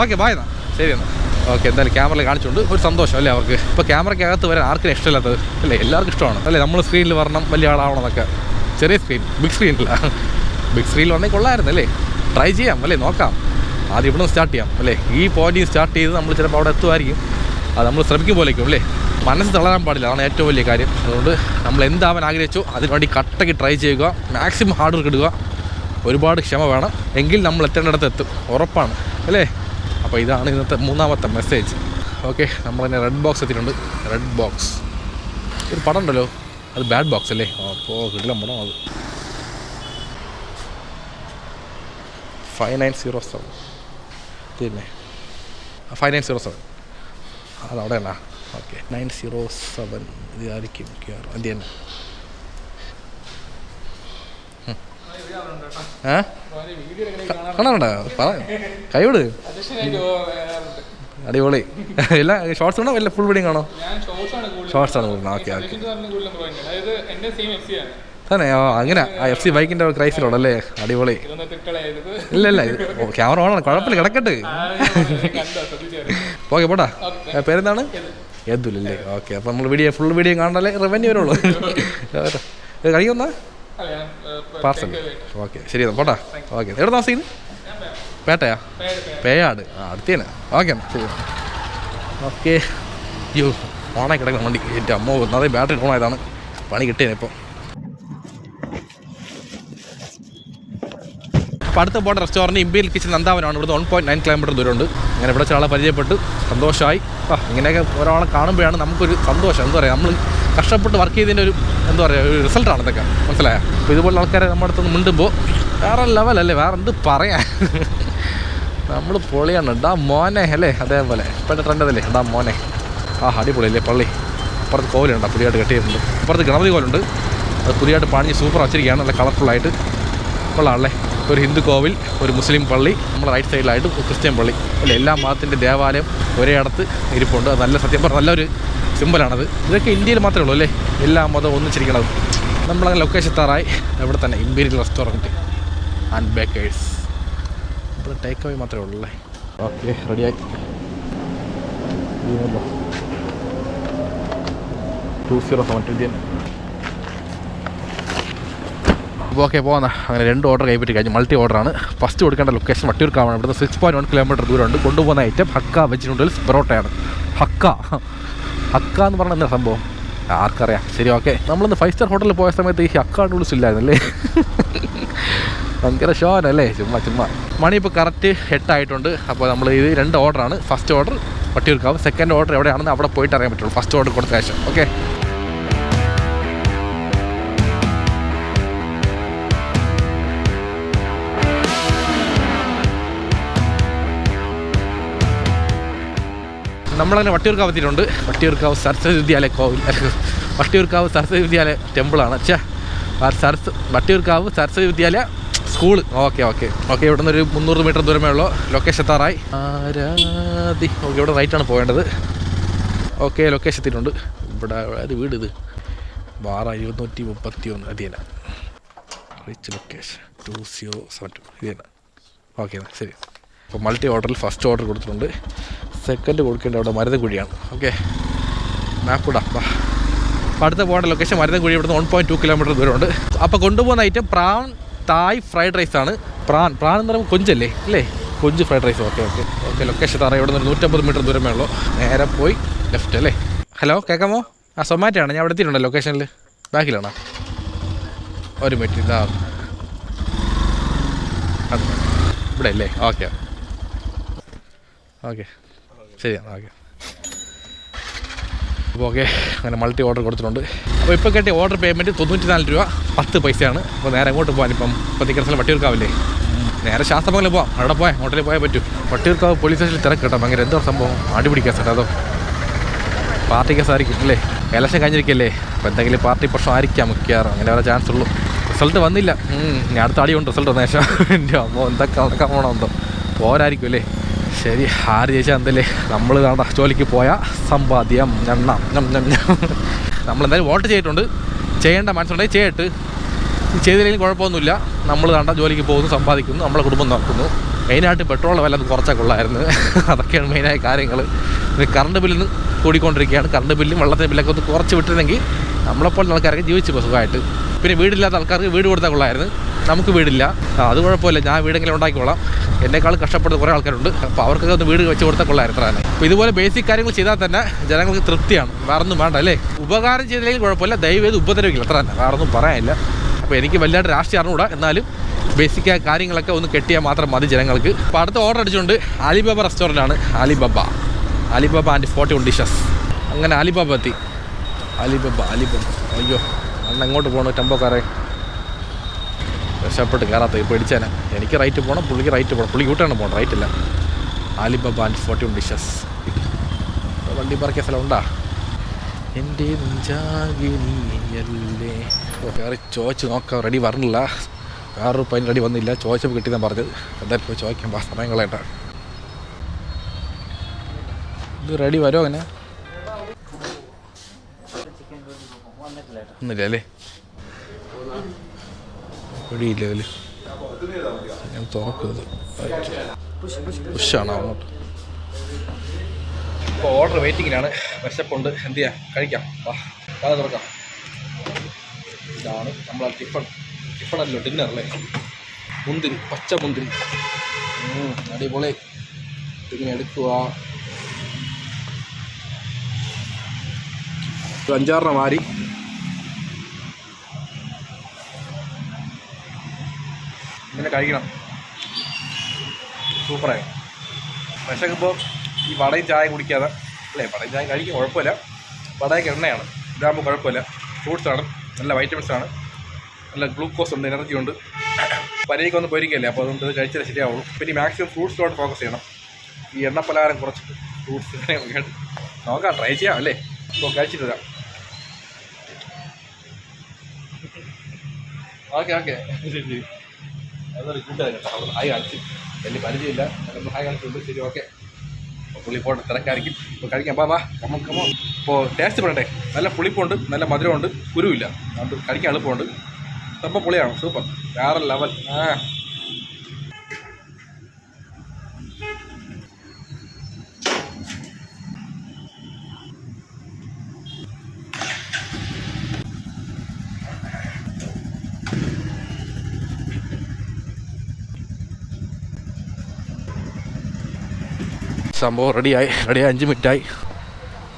ഓക്കെ, ബായ് എന്നാ. ശരി എന്നാൽ. ഓക്കെ, എന്തായാലും ക്യാമറയിൽ കാണിച്ചുകൊണ്ട് ഒരു സന്തോഷം അല്ലേ അവർക്ക്. ഇപ്പോൾ ക്യാമറയ്ക്കകത്ത് വരാൻ ആർക്കും ഇഷ്ടമില്ലാത്തത് അല്ലേ, എല്ലാവർക്കും ഇഷ്ടമാണ് അല്ലേ. നമ്മൾ സ്ക്രീനിൽ വരണം, വലിയ ആളാവണമെന്നൊക്കെ. ചെറിയ സ്ക്രീൻ, ബിഗ് സ്ക്രീനില്ല. ബിഗ് സ്ക്രീനിൽ വന്നേ കൊള്ളായിരുന്നു അല്ലേ. ട്രൈ ചെയ്യാം അല്ലേ, നോക്കാം. ആദ്യം ഇവിടെ നിന്ന് സ്റ്റാർട്ട് ചെയ്യാം അല്ലേ. ഈ പോയിന്റ് സ്റ്റാർട്ട് ചെയ്ത് നമ്മൾ ചിലപ്പോൾ അവിടെ എത്തുമായിരിക്കും. അത് നമ്മൾ ശ്രമിക്കും പോലേക്കും അല്ലേ. മനസ്സ് തളരാൻ പാടില്ല, അതാണ് ഏറ്റവും വലിയ കാര്യം. അതുകൊണ്ട് നമ്മൾ എന്താവാൻ ആഗ്രഹിച്ചോ അതിനുവേണ്ടി കട്ടയ്ക്ക് ട്രൈ ചെയ്യുക, മാക്സിമം ഹാർഡ് വർക്ക് ഇടുക, ഒരുപാട് ക്ഷമ വേണം, എങ്കിൽ നമ്മൾ എത്തേണ്ടിടത്ത് എത്തും, ഉറപ്പാണ് അല്ലേ. അപ്പോൾ ഇതാണ് ഇന്നത്തെ മൂന്നാമത്തെ മെസ്സേജ്. ഓക്കെ, നമ്മൾ തന്നെ റെഡ് ബോക്സ് എത്തിയിട്ടുണ്ട്. റെഡ് ബോക്സ് ഒരു പടം ഉണ്ടല്ലോ, അത് ബാഡ് ബോക്സ് അല്ലേ. അപ്പോൾ കിടിലം പടം അത്. 5907 പിന്നെ 5907 അതവിടെ അല്ല. ഓക്കെ, 907 ഇതായിരിക്കും അത് തന്നെ. കാണാറുണ്ടോ? കൈവിട്, അടിപൊളി. എല്ലാ ഷോർട്സ് ആണോ വല്ല ഫുൾ വീഡിയോ കാണോ? ഷോർട്സ് ആണ് കൂടുതൽ. ഓക്കെ, ഓക്കെ തന്നെ. അങ്ങനെ FC ബൈക്കിൻ്റെ ക്രൈസിലുണ്ടല്ലേ, അടിപൊളി. ഇല്ല ഇല്ല, ക്യാമറ ഓണാണ്, കുഴപ്പമില്ല, കിടക്കട്ടെ. ഓക്കെ, പോട്ടാ. പേരെന്താണ്? യദുലല്ലേ. ഓക്കെ, അപ്പോൾ നമ്മൾ ഫുൾ വീഡിയോ കാണാനല്ലേ റവന്യൂ വരുള്ളൂ. കഴിയുന്ന പാർസൽ. ഓക്കെ, ശരി എന്നാൽ പോട്ടാ. ഓക്കെ, എവിടെ താമസിക്കുന്നു? പേട്ടയാ? പേയാട്. അടുത്തേനെ. ഓക്കെ എന്നാൽ ശരി. ഓക്കെ, അയ്യോ ഓണായി കിടക്കുന്ന വണ്ടി. എൻ്റെ അമ്മ ഒന്നാതെ ബാറ്ററി ഓണായതാണ്, പണി കിട്ടിയത് ഇപ്പോൾ. അപ്പോൾ അടുത്ത പോട്ട റെസ്റ്റോറൻറ്റ് ഇമ്പീൽ കിച്ചൺ നന്ദാവനമാണ്. ഇവിടുന്ന് 1.9 കിലോമീറ്റർ ദൂരമുണ്ട്. അങ്ങനെ ഇവിടെ ഒരാളെ പരിചയപ്പെട്ട് സന്തോഷമായി. ഇങ്ങനെയൊക്കെ ഒരാളെ കാണുമ്പോഴാണ് നമുക്കൊരു സന്തോഷം. എന്താ പറയുക, നമ്മൾ കഷ്ടപ്പെട്ട് വർക്ക് ചെയ്തതിൻ്റെ ഒരു എന്താ പറയുക ഒരു റിസൾട്ടാണ് ഇതൊക്കെ, മനസ്സിലായോ. അപ്പോൾ ഇതുപോലെ ആൾക്കാരെ നമ്മുടെ അടുത്ത് മിണ്ടുമ്പോൾ വേറെ ലെവലല്ലേ, വേറെ എന്ത് പറയാൻ. നമ്മൾ പൊളിയാണ്. ഡാ മോനെ അല്ലേ, അതേപോലെ ഇപ്പോഴത്തെ ട്രെൻഡ് അതല്ലേ, ഡാ മോനെ. അടിപൊളിയല്ലേ പള്ളി. അപ്പുറത്ത് കോവിലുണ്ട്, പുതിയതായിട്ട് കെട്ടിയിട്ടുണ്ട്. അപ്പുറത്ത് ഗണപതി കോലുണ്ട്, അത് പുതിയതായിട്ട് പണിഞ്ഞ് സൂപ്പർ വച്ചിരിക്കുകയാണ്, നല്ല കളർഫുള്ളായിട്ട്. കൊള്ളാമല്ലേ. ഒരു ഹിന്ദു കോവിൽ, ഒരു മുസ്ലിം പള്ളി, നമ്മുടെ റൈറ്റ് സൈഡിലായിട്ട് ക്രിസ്ത്യൻ പള്ളി അല്ലേ. എല്ലാ മതത്തിൻ്റെ ദേവാലയം ഒരേ അടുത്ത് ഇരിപ്പുണ്ട്. അത് നല്ല സത്യം പറഞ്ഞാൽ നല്ലൊരു സിമ്പലാണത്. ഇതൊക്കെ ഇന്ത്യയിൽ മാത്രമേ ഉള്ളൂ അല്ലേ എല്ലാ മതവും ഒന്നിച്ചിരിക്കണത്. നമ്മളങ്ങനെ ലൊക്കേഷൻ എത്താറായി. ഇവിടെ തന്നെ ഇമ്പീരിയൽ റെസ്റ്റോറൻറ്റ് ആൻഡ് ബേക്കേഴ്സ്. ഇവിടെ ടേക്ക് അവേ മാത്രമേ ഉള്ളൂ അല്ലേ. ഓക്കെ റെഡിയായി. 2072 അപ്പോൾ ഓക്കെ പോകുന്ന അങ്ങനെ 2 ഓർഡർ കൈപ്പറ്റി കഴിഞ്ഞു. മൾട്ടി ഓർഡറാണ്. ഫസ്റ്റ് കൊടുക്കേണ്ട ലൊക്കേഷൻ വട്ടിയൂർക്കാവാണ്. ഇവിടുന്ന് 6.1 കിലോമീറ്റർ ദൂരമുണ്ട്. കൊണ്ടുപോകുന്ന ഐറ്റം ഹക്ക വെജ് നൂഡിൽസ് പൊറോട്ടയാണ്. ഹക്ക എന്ന് പറഞ്ഞാൽ എന്താ സംഭവം ആർക്കറിയാം. ശരി ഓക്കെ. നമ്മളിന്ന് 5 സ്റ്റാർ ഹോട്ടലിൽ പോയ സമയത്ത് ഈ ഹക്ക നൂഡിൽസ് ഇല്ലായിരുന്നല്ലേ. ഭയങ്കര ഷോനല്ലേ. ചുമ്മാ മണി ഇപ്പോൾ കറക്റ്റ് 8 ആയിട്ടുണ്ട്. അപ്പോൾ നമ്മൾ ഇത് 2 ഓർഡറാണ്. First order Vattiyoorkavu, second order എവിടെയാണെന്ന് അവിടെ പോയിട്ട് അറിയാൻ പറ്റുള്ളൂ. ഫസ്റ്റ് ഓർഡർ കൊടുത്ത ശേഷം ഓക്കെ. നമ്മളങ്ങനെ വട്ടിയൂർക്കാവ് എത്തിയിട്ടുണ്ട്. വട്ടിയൂർക്കാവ് സരസ്വതി വിദ്യാലയ കോവിൽ, വട്ടിയൂർക്കാവ് സരസ്വതി വിദ്യാലയ ടെമ്പിളാണ്. വട്ടിയൂർക്കാവ് സരസ്വതി വിദ്യാലയ സ്കൂള്. ഓക്കെ ഇവിടെ നിന്ന് ഒരു 300 മീറ്റർ ദൂരമേ ഉള്ളൂ. ലൊക്കേഷൻ എത്താറായി. ആരാധി. ഓക്കെ ഇവിടെ റൈറ്റാണ് പോകേണ്ടത്. ഓക്കെ ലൊക്കേഷൻ എത്തിയിട്ടുണ്ട്. ഇവിടെ അത് വീട് ഇത് 231 അത് തന്നെ. റിച്ച് ലൊക്കേഷൻ 2072 ഇത് തന്നെ. ഓക്കെ ശരി. അപ്പോൾ മൾട്ടി ഓർഡറിൽ ഫസ്റ്റ് ഓർഡർ കൊടുത്തിട്ടുണ്ട്. സെക്കൻഡ് കൊടുക്കേണ്ട അവിടെ മരുതൻകുഴിയാണ്. ഓക്കെ മാപ്പ് ഇടാം. അപ്പോൾ അടുത്ത പോകേണ്ട ലൊക്കേഷൻ മരുതൻകുഴി. ഇവിടുന്ന് 1.2 കിലോമീറ്റർ ദൂരമുണ്ട്. അപ്പോൾ കൊണ്ടുപോകുന്ന ഐറ്റം പ്രാൺ തായ് ഫ്രൈഡ് റൈസാണ്. പ്രാൻ എന്ന് പറയുമ്പോൾ കൊഞ്ചല്ലേ അല്ലേ, കൊഞ്ച് ഫ്രൈഡ് റൈസ്. ഓക്കെ ലൊക്കേഷൻ താറ. ഇവിടെ നിന്ന് 150 മീറ്റർ ദൂരമേ ഉള്ളൂ. നേരെ പോയി ലെഫ്റ്റ് അല്ലേ. ഹലോ കേൾക്കാമോ? സൊമാറ്റോ ആണ്. ഞാൻ അവിടെ എത്തിയിട്ടുണ്ടോ ലൊക്കേഷനിൽ? ബാക്കിലാണോ? ഒരു മിനിറ്റ് ഇതാ ഇവിടെ അല്ലേ. ഓക്കെ ശരിയാണ്. അപ്പോൾ ഓക്കെ അങ്ങനെ മൾട്ടി ഓർഡർ കൊടുത്തിട്ടുണ്ട്. അപ്പോൾ ഇപ്പോൾ കേട്ട ഓർഡർ പേയ്മെൻറ്റ് 94 രൂപ 10 പൈസയാണ്. അപ്പോൾ നേരെ അങ്ങോട്ട് പോകാൻ ഇപ്പം നിൽക്കുന്ന സ്ഥലം വട്ടിയൂർക്കാവില്ലേ. നേരെ ശാസ്ത്രമംഗലം പോവാം. അവിടെ പോയാൽ ഹോട്ടലിൽ പോയാൽ പറ്റും. വട്ടിയൂർക്കാവ് പോലീസ് സ്റ്റേഷനിൽ തിരക്ക് കേട്ടോ. ഭയങ്കര എന്തോ സംഭവം അടിപിടി കേസാട്ടോ. അതോ പാർട്ടി കേസായിരിക്കും അല്ലേ. ഇലക്ഷൻ കഴിഞ്ഞിരിക്കല്ലേ. അപ്പോൾ എന്തെങ്കിലും പാർട്ടി പ്രശ്നം ആയിരിക്കാം മിക്കവാറും. അങ്ങനെ വരാൻ ചാൻസ് ഉള്ളൂ. റിസൾട്ട് വന്നില്ല. ഞാൻ അടുത്ത അടിയുണ്ട് റിസൾട്ട് വന്ന ശേഷം. എൻ്റെ അമ്മോ എന്തൊക്കെ നടക്കാൻ പോകണം എന്തോ പോരായിരിക്കും അല്ലേ. ശരി ആര് ചോദിച്ചാൽ എന്തല്ലേ നമ്മൾ വേണ്ട ജോലിക്ക് പോയാൽ സമ്പാദ്യം നമ്മളെന്തായാലും വോട്ട് ചെയ്തിട്ടുണ്ട്. ചെയ്യേണ്ട മനസ്സുണ്ടെങ്കിൽ ചെയ്തിട്ട് ചെയ്തില്ലെങ്കിലും കുഴപ്പമൊന്നുമില്ല. നമ്മൾ വേണ്ട ജോലിക്ക് പോകുന്നു, സമ്പാദിക്കുന്നു, നമ്മളെ കുടുംബം നോക്കുന്നു. മെയിനായിട്ട് പെട്രോൾ വില കുറച്ചാൽ കൊള്ളായിരുന്നു. അതൊക്കെയാണ് മെയിനായ കാര്യങ്ങൾ. കറണ്ട് ബില്ലിന് കൂടിക്കൊണ്ടിരിക്കുകയാണ്. കറണ്ട് ബില്ലും വെള്ളത്തിൻ്റെ ബില്ലൊക്കെ ഒന്ന് കുറച്ച് വിട്ടിരുന്നെങ്കിൽ നമ്മളെപ്പോലെ ആൾക്കാരൊക്കെ ജീവിച്ചു പോകും സുഖമായിട്ട്. പിന്നെ വീടില്ലാത്ത ആൾക്കാർക്ക് വീട് കൊടുത്താൽ കൊള്ളായിരുന്നു. നമുക്ക് വീടില്ല, അത് കുഴപ്പമില്ല. ഞാൻ വീടെങ്കിലും ഉണ്ടാക്കിക്കോളാം. എന്നെക്കാൾ കഷ്ടപ്പെടുന്ന കുറേ ആൾക്കാരുണ്ട്. അപ്പോൾ അവർക്കൊക്കെ ഒന്ന് വീട് വെച്ച് കൊടുത്താൽ കൊള്ളായിരുന്നു തന്നെ. അപ്പോൾ ഇതുപോലെ ബേസിക് കാര്യങ്ങൾ ചെയ്താൽ തന്നെ ജനങ്ങൾക്ക് തൃപ്തിയാണ്. വേറൊന്നും വേണ്ട അല്ലേ. ഉപകാരം ചെയ്തില്ലെങ്കിൽ കുഴപ്പമില്ല, ദയവേത് ഉപദ്രവിക്കില്ല അത്ര തന്നെ. വേറൊന്നും പറയാനില്ല. അപ്പോൾ എനിക്ക് വല്ലാണ്ട് രാഷ്ട്രീയം അറിഞ്ഞൂടാ. എന്നാലും ബേസിക്കായ കാര്യങ്ങളൊക്കെ ഒന്ന് കെട്ടിയാൽ മാത്രം മതി ജനങ്ങൾക്ക്. അപ്പോൾ അടുത്ത ഓർഡർ അടിച്ചുകൊണ്ട് അലിബാബ റെസ്റ്റോറൻ്റാണ്. Alibaba and 41 dishes. അങ്ങനെ അലിബാബ എത്തി. അലിബാബ അയ്യോ അന്ന് എങ്ങോട്ട് പോകണം ടെമ്പോക്കാരെ രക്ഷപ്പെട്ട് കയറാത്ത പേടിച്ചേനെ. എനിക്ക് റൈറ്റ് പോകണം, പുള്ളിക്ക് റൈറ്റ് പോകണം. പുള്ളി കൂട്ടാണ് പോകണം, റൈറ്റില്ല. Alibaba and 41 dishes. വണ്ടി പറക്കിയ സ്ഥലം ഉണ്ടാ? എൻ്റെ നെഞ്ചാകിനിയല്ലേ. വേറെ ചോദിച്ച് നോക്കാം. റെഡി വരണില്ല. വേറൊരു പൈൻ റെഡി വന്നില്ല. ചോദിച്ചപ്പോൾ കിട്ടിയെന്നാണ് പറഞ്ഞത്. എന്തായാലും പോയി ചോദിക്കാം. സമയങ്ങളായിട്ടാണ് ഇത് റെഡി വരുമോ? അങ്ങനെ ഒന്നുമില്ല അല്ലേ. റെഡിയില്ല അതിൽ. ഞാൻ തുറക്കുന്നത് ഉഷാണോ അങ്ങോട്ട്. ഇപ്പോൾ ഓർഡർ വെയിറ്റിങ്ങിനാണ്. വിശപ്പുണ്ട്. എന്ത് ചെയ്യാം, കഴിക്കാം. അത് തുറക്കാം. ഇതാണ് നമ്മളെ ടിഫണല്ലോ, ഡിന്നറല്ലേ. മുന്തിരി, പച്ച മുന്തിരി അടിപൊളി. ഇങ്ങനെ എടുക്കുക. 5-6 മാറി. ഇങ്ങനെ കഴിക്കണം. സൂപ്പറായി. വിശക്കുമ്പോൾ ഈ വടയും ചായ കുടിക്കാതെ അല്ലേ. വടയും ചായ കഴിക്കും, കുഴപ്പമില്ല. വടയൊക്കെ എണ്ണയാണ്, ഇതാകുമ്പോൾ കുഴപ്പമില്ല. ഫ്രൂട്ട്സാണ്, നല്ല വൈറ്റമിൻസാണ്, നല്ല ഗ്ലൂക്കോസ് ഉണ്ട്, എനർജി ഉണ്ട്. പനിക്കൊന്നും പൊരിക്കല്ലേ. അപ്പോൾ അതുകൊണ്ട് ഇത് കഴിച്ചാൽ ശരിയാവുള്ളൂ. പിന്നെ മാക്സിമം ഫ്രൂട്ട്സിലോട്ട് ഫോക്കസ് ചെയ്യണം. ഈ എണ്ണപ്പലഹാരം കുറച്ച് ഫ്രൂട്ട്സ് നോക്കാം, ട്രൈ ചെയ്യാം അല്ലേ. ഇപ്പോൾ കഴിച്ചിട്ട് വരാം. ഓക്കെ ശരി. അതൊരു കൂട്ടുകാരൻ കേട്ടോ, നമ്മൾ ഹായ് കാണിച്ചു, വലിയ പരിചയമില്ല, നമ്മൾ ഹായ് കാണിച്ചിട്ടുണ്ട്. ശരി, ഓക്കെ. അപ്പോൾ പുളിപ്പോട്ട് തിരക്കായിരിക്കും. ഇപ്പോൾ കഴിക്കാം, പാ കമോ. ഇപ്പോൾ ടേസ്റ്റ് പറയട്ടെ, നല്ല പുളിപ്പുണ്ട്, നല്ല മധുരമുണ്ട്, കുരുവില്ല, അത് കഴിക്കാൻ എളുപ്പമുണ്ട്. സംഭവം പുളിയാണ്, സൂപ്പർ, വേറെ ലെവൽ. സംഭവം റെഡിയായി 5 മിനിറ്റായി.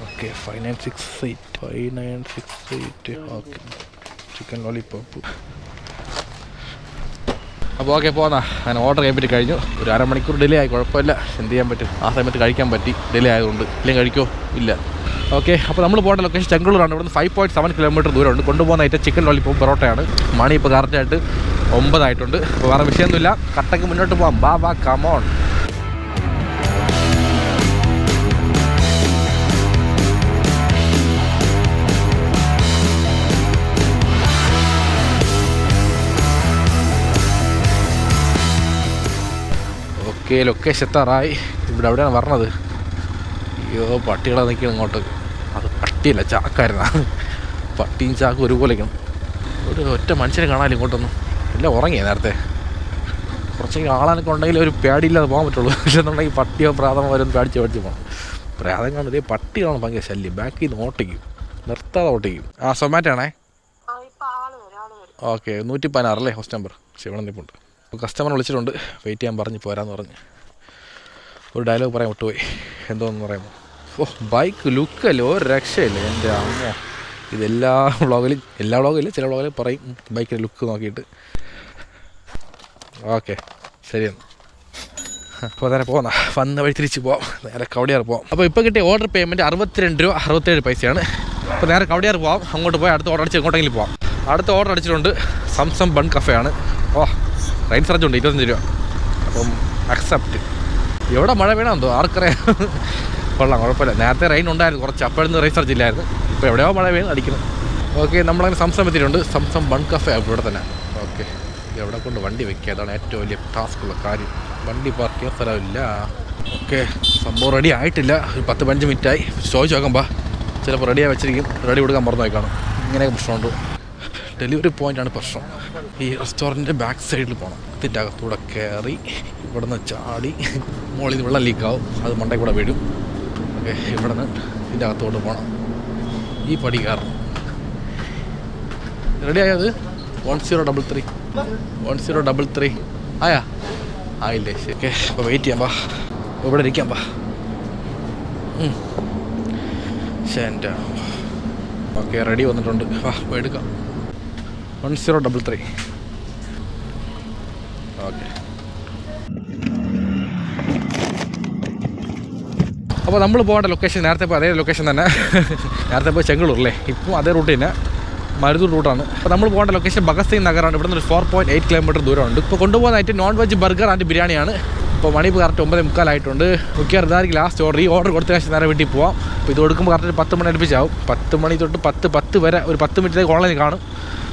Okay, 5968 okay. Chicken lollipop. അപ്പോൾ ഓക്കെ, പോന്നാ. ഞാൻ ഓർഡർ ചെയ്യാൻ പറ്റി കഴിഞ്ഞു. ഒരു അരമണിക്കൂർ ഡിലേ ആയി, കുഴപ്പമില്ല, എന്ത് ചെയ്യാൻ പറ്റും. ആ സമയത്ത് കഴിക്കാൻ പറ്റി, ഡിലേ ആയതുകൊണ്ട്. ഇല്ലെങ്കിൽ കഴിക്കോ ഇല്ല. ഓക്കെ, അപ്പോൾ നമ്മൾ പോകേണ്ട ലൊക്കേഷൻ ചെങ്കളൂരാണ്. ഇവിടുന്ന് 5.7 കിലോമീറ്റർ ദൂരമുണ്ട്. കൊണ്ടുപോകുന്ന ഐറ്റം ചിക്കൻ ലോലിപോപ്പ് പൊറോട്ടയാണ്. മണി ഇപ്പോൾ കറക്റ്റായിട്ട് 9 ആയിട്ടുണ്ട്. അപ്പോൾ വേറെ വിഷയമൊന്നുമില്ല, കട്ടയ്ക്ക് മുന്നോട്ട് പോകാം. ബാ കമോൺ. ഓക്കെ, ലൊക്കേഷൻ എത്താറായി. ഇവിടെ എവിടെയാണ് പറഞ്ഞത്? അയ്യോ, പട്ടികളെ നിൽക്കണം ഇങ്ങോട്ട്. അത് പട്ടിയല്ല, ചാക്കായിരുന്ന. പട്ടിയും ചാക്കും ഒരുപോലെയൊക്കെയാണ്. ഒരു ഒറ്റ മനുഷ്യനെ കാണാനില്ല ഇങ്ങോട്ടൊന്നും. എല്ലാം ഉറങ്ങിയേ നേരത്തെ. കുറച്ചെങ്കിലും ആളാനൊക്കെ ഉണ്ടെങ്കിൽ ഒരു പേടിയില്ലാതെ പോകാൻ പറ്റുള്ളൂ. ഇല്ലെന്നുണ്ടെങ്കിൽ പട്ടിയോ പ്രാതമോ വരുമെന്ന് പേടിച്ച് പോകണം. പ്രാതം കാണുന്നത് പട്ടികളാണ് ഭയങ്കര ശല്യം. ബാക്കിൽ നിന്ന് ഓട്ടിക്കും, നിർത്താതെ ഓട്ടിക്കും. സൊമാറ്റോ ആണേ. ഓക്കെ, 116 അല്ലേ ഹോസ്റ്റ് നമ്പർ? ശിവണം നിപ്പുണ്ട്. അപ്പോൾ കസ്റ്റമർ വിളിച്ചിട്ടുണ്ട്, വെയിറ്റ് ചെയ്യാൻ പറഞ്ഞ് പോരാന്ന് പറഞ്ഞ്. ഒരു ഡയലോഗ് പറയാൻ വിട്ടുപോയി. എന്തോന്ന് പറയുമ്പോൾ, ബൈക്ക് ലുക്കല്ലേ ഒരു രക്ഷയില്ല എൻ്റെ അമ്മ. ഇതെല്ലാ വ്ളോഗിലും ചില വ്ളോഗിലും പറയും ബൈക്കിൻ്റെ ലുക്ക് നോക്കിയിട്ട്. ഓക്കെ, ശരിയെന്ന്. അപ്പോൾ നേരെ പോകുന്ന വന്ന വഴി തിരിച്ച് പോവാം. നേരെ കവടിയാർ പോവാം. അപ്പോൾ ഇപ്പോൾ കിട്ടിയ ഓർഡർ പേയ്മെൻറ്റ് 62 രൂപ 67 പൈസയാണ്. അപ്പോൾ നേരെ കവടിയാർ പോവാം. അങ്ങോട്ട് പോയി അടുത്ത ഓർഡർ അടിച്ച് എങ്ങോട്ടെങ്കിലും പോവാം. അടുത്ത ഓർഡർ അടിച്ചിട്ടുണ്ട് സംസം ബൺ കഫേയാണ്. റൈൻ ചാർജ് ഉണ്ട് 25 രൂപ. അപ്പം അക്സെപ്റ്റ്. എവിടെ മഴ വീണമെന്തോ ആർക്കറിയാം. കൊള്ളാം, കുഴപ്പമില്ല. നേരത്തെ റൈൻ ഉണ്ടായിരുന്നു കുറച്ച്, അപ്പോഴൊന്നും റൈൻ ചാർജ് ഇല്ലായിരുന്നു. ഇപ്പോൾ എവിടെയോ മഴ വീണ് അടിക്കുന്നത്. ഓക്കെ, നമ്മളങ്ങനെ സംസം എത്തിയിട്ടുണ്ട്. സംസം ബൺ കഫേ ഇവിടെ തന്നെ. ഓക്കെ, എവിടെ കൊണ്ട് വണ്ടി വെക്കുക, അതാണ് ഏറ്റവും വലിയ ടാസ്ക്കുള്ള കാര്യം. വണ്ടി പാർക്ക് ചെയ്യാൻ സ്ഥലമില്ല. ഓക്കെ, സംഭവം റെഡി ആയിട്ടില്ല. ഒരു 10-15 മിനിറ്റായി. ചോദിച്ചു നോക്കുമ്പോൾ ചിലപ്പോൾ റെഡിയായി വെച്ചിരിക്കും, റെഡി കൊടുക്കാൻ മറന്നു പോയിക്കാണും. ഇങ്ങനെയൊക്കെ പ്രശ്നമുണ്ട്. ഡെലിവറി പോയിൻ്റാണ് പ്രശ്നം. ഈ റെസ്റ്റോറൻറ്റിൻ്റെ ബാക്ക് സൈഡിൽ പോകണം. ഇതിൻ്റെ അകത്തൂടെ കയറി ഇവിടെ നിന്ന് ചാടി മുകളിൽ നിന്ന് വെള്ളം ലീക്കാവും, അത് മണ്ടയിൽ കൂടെ വീഴും. ഓക്കെ, ഇവിടെ നിന്ന് ഇതിൻ്റെ അകത്തോട്ട് പോകണം. ഈ പടി കയറണം. റെഡി ആയത് 1033 ആയില്ലേ? ശരി, ഓക്കെ. അപ്പോൾ വെയിറ്റ് ചെയ്യാം, ഇവിടെ ഇരിക്കാം. ശരി, ഓക്കെ, റെഡി വന്നിട്ടുണ്ട്. എടുക്കാം. 1033. ഓക്കെ, അപ്പോൾ നമ്മൾ പോകേണ്ട ലൊക്കേഷൻ നേരത്തെ പോയി അതേ ലൊക്കേഷൻ തന്നെ. നേരത്തെ പോയി ചെങ്കളൂരല്ലേ, ഇപ്പോൾ അതേ റൂട്ട് തന്നെ, മരുതൂർ റൂട്ടാണ്. അപ്പോൾ നമ്മൾ പോകേണ്ട ലൊക്കേഷൻ ഭഗത് സിംഗ് നഗറാണ്. ഇവിടെ നിന്ന് ഒരു 4.8 കിലോമീറ്റർ ദൂരമുണ്ട്. ഇപ്പോൾ കൊണ്ടുപോകുന്നതായിട്ട് നോൺ വെജ് ബർഗർ ആൻഡ് ബിരിയാണിയാണ്. ഇപ്പോൾ മണി കറക്റ്റ് 9:45 ആയിട്ടുണ്ട്. മിക്കവാറും ഇതായിരിക്കും ലാസ്റ്റ് ഓർഡർ. ഈ ഓർഡർ കൊടുത്ത ശേഷം നേരെ വീട്ടിൽ പോവാം. അപ്പോൾ ഇത് കൊടുക്കുമ്പോൾ കറക്റ്റ് 10 മണി അടുപ്പിച്ചാവും. 10 മണി തൊട്ട് 10 വരെ ഒരു 10 മിനിറ്റിലേക്ക് ഓൺലൈനിൽ കാണും.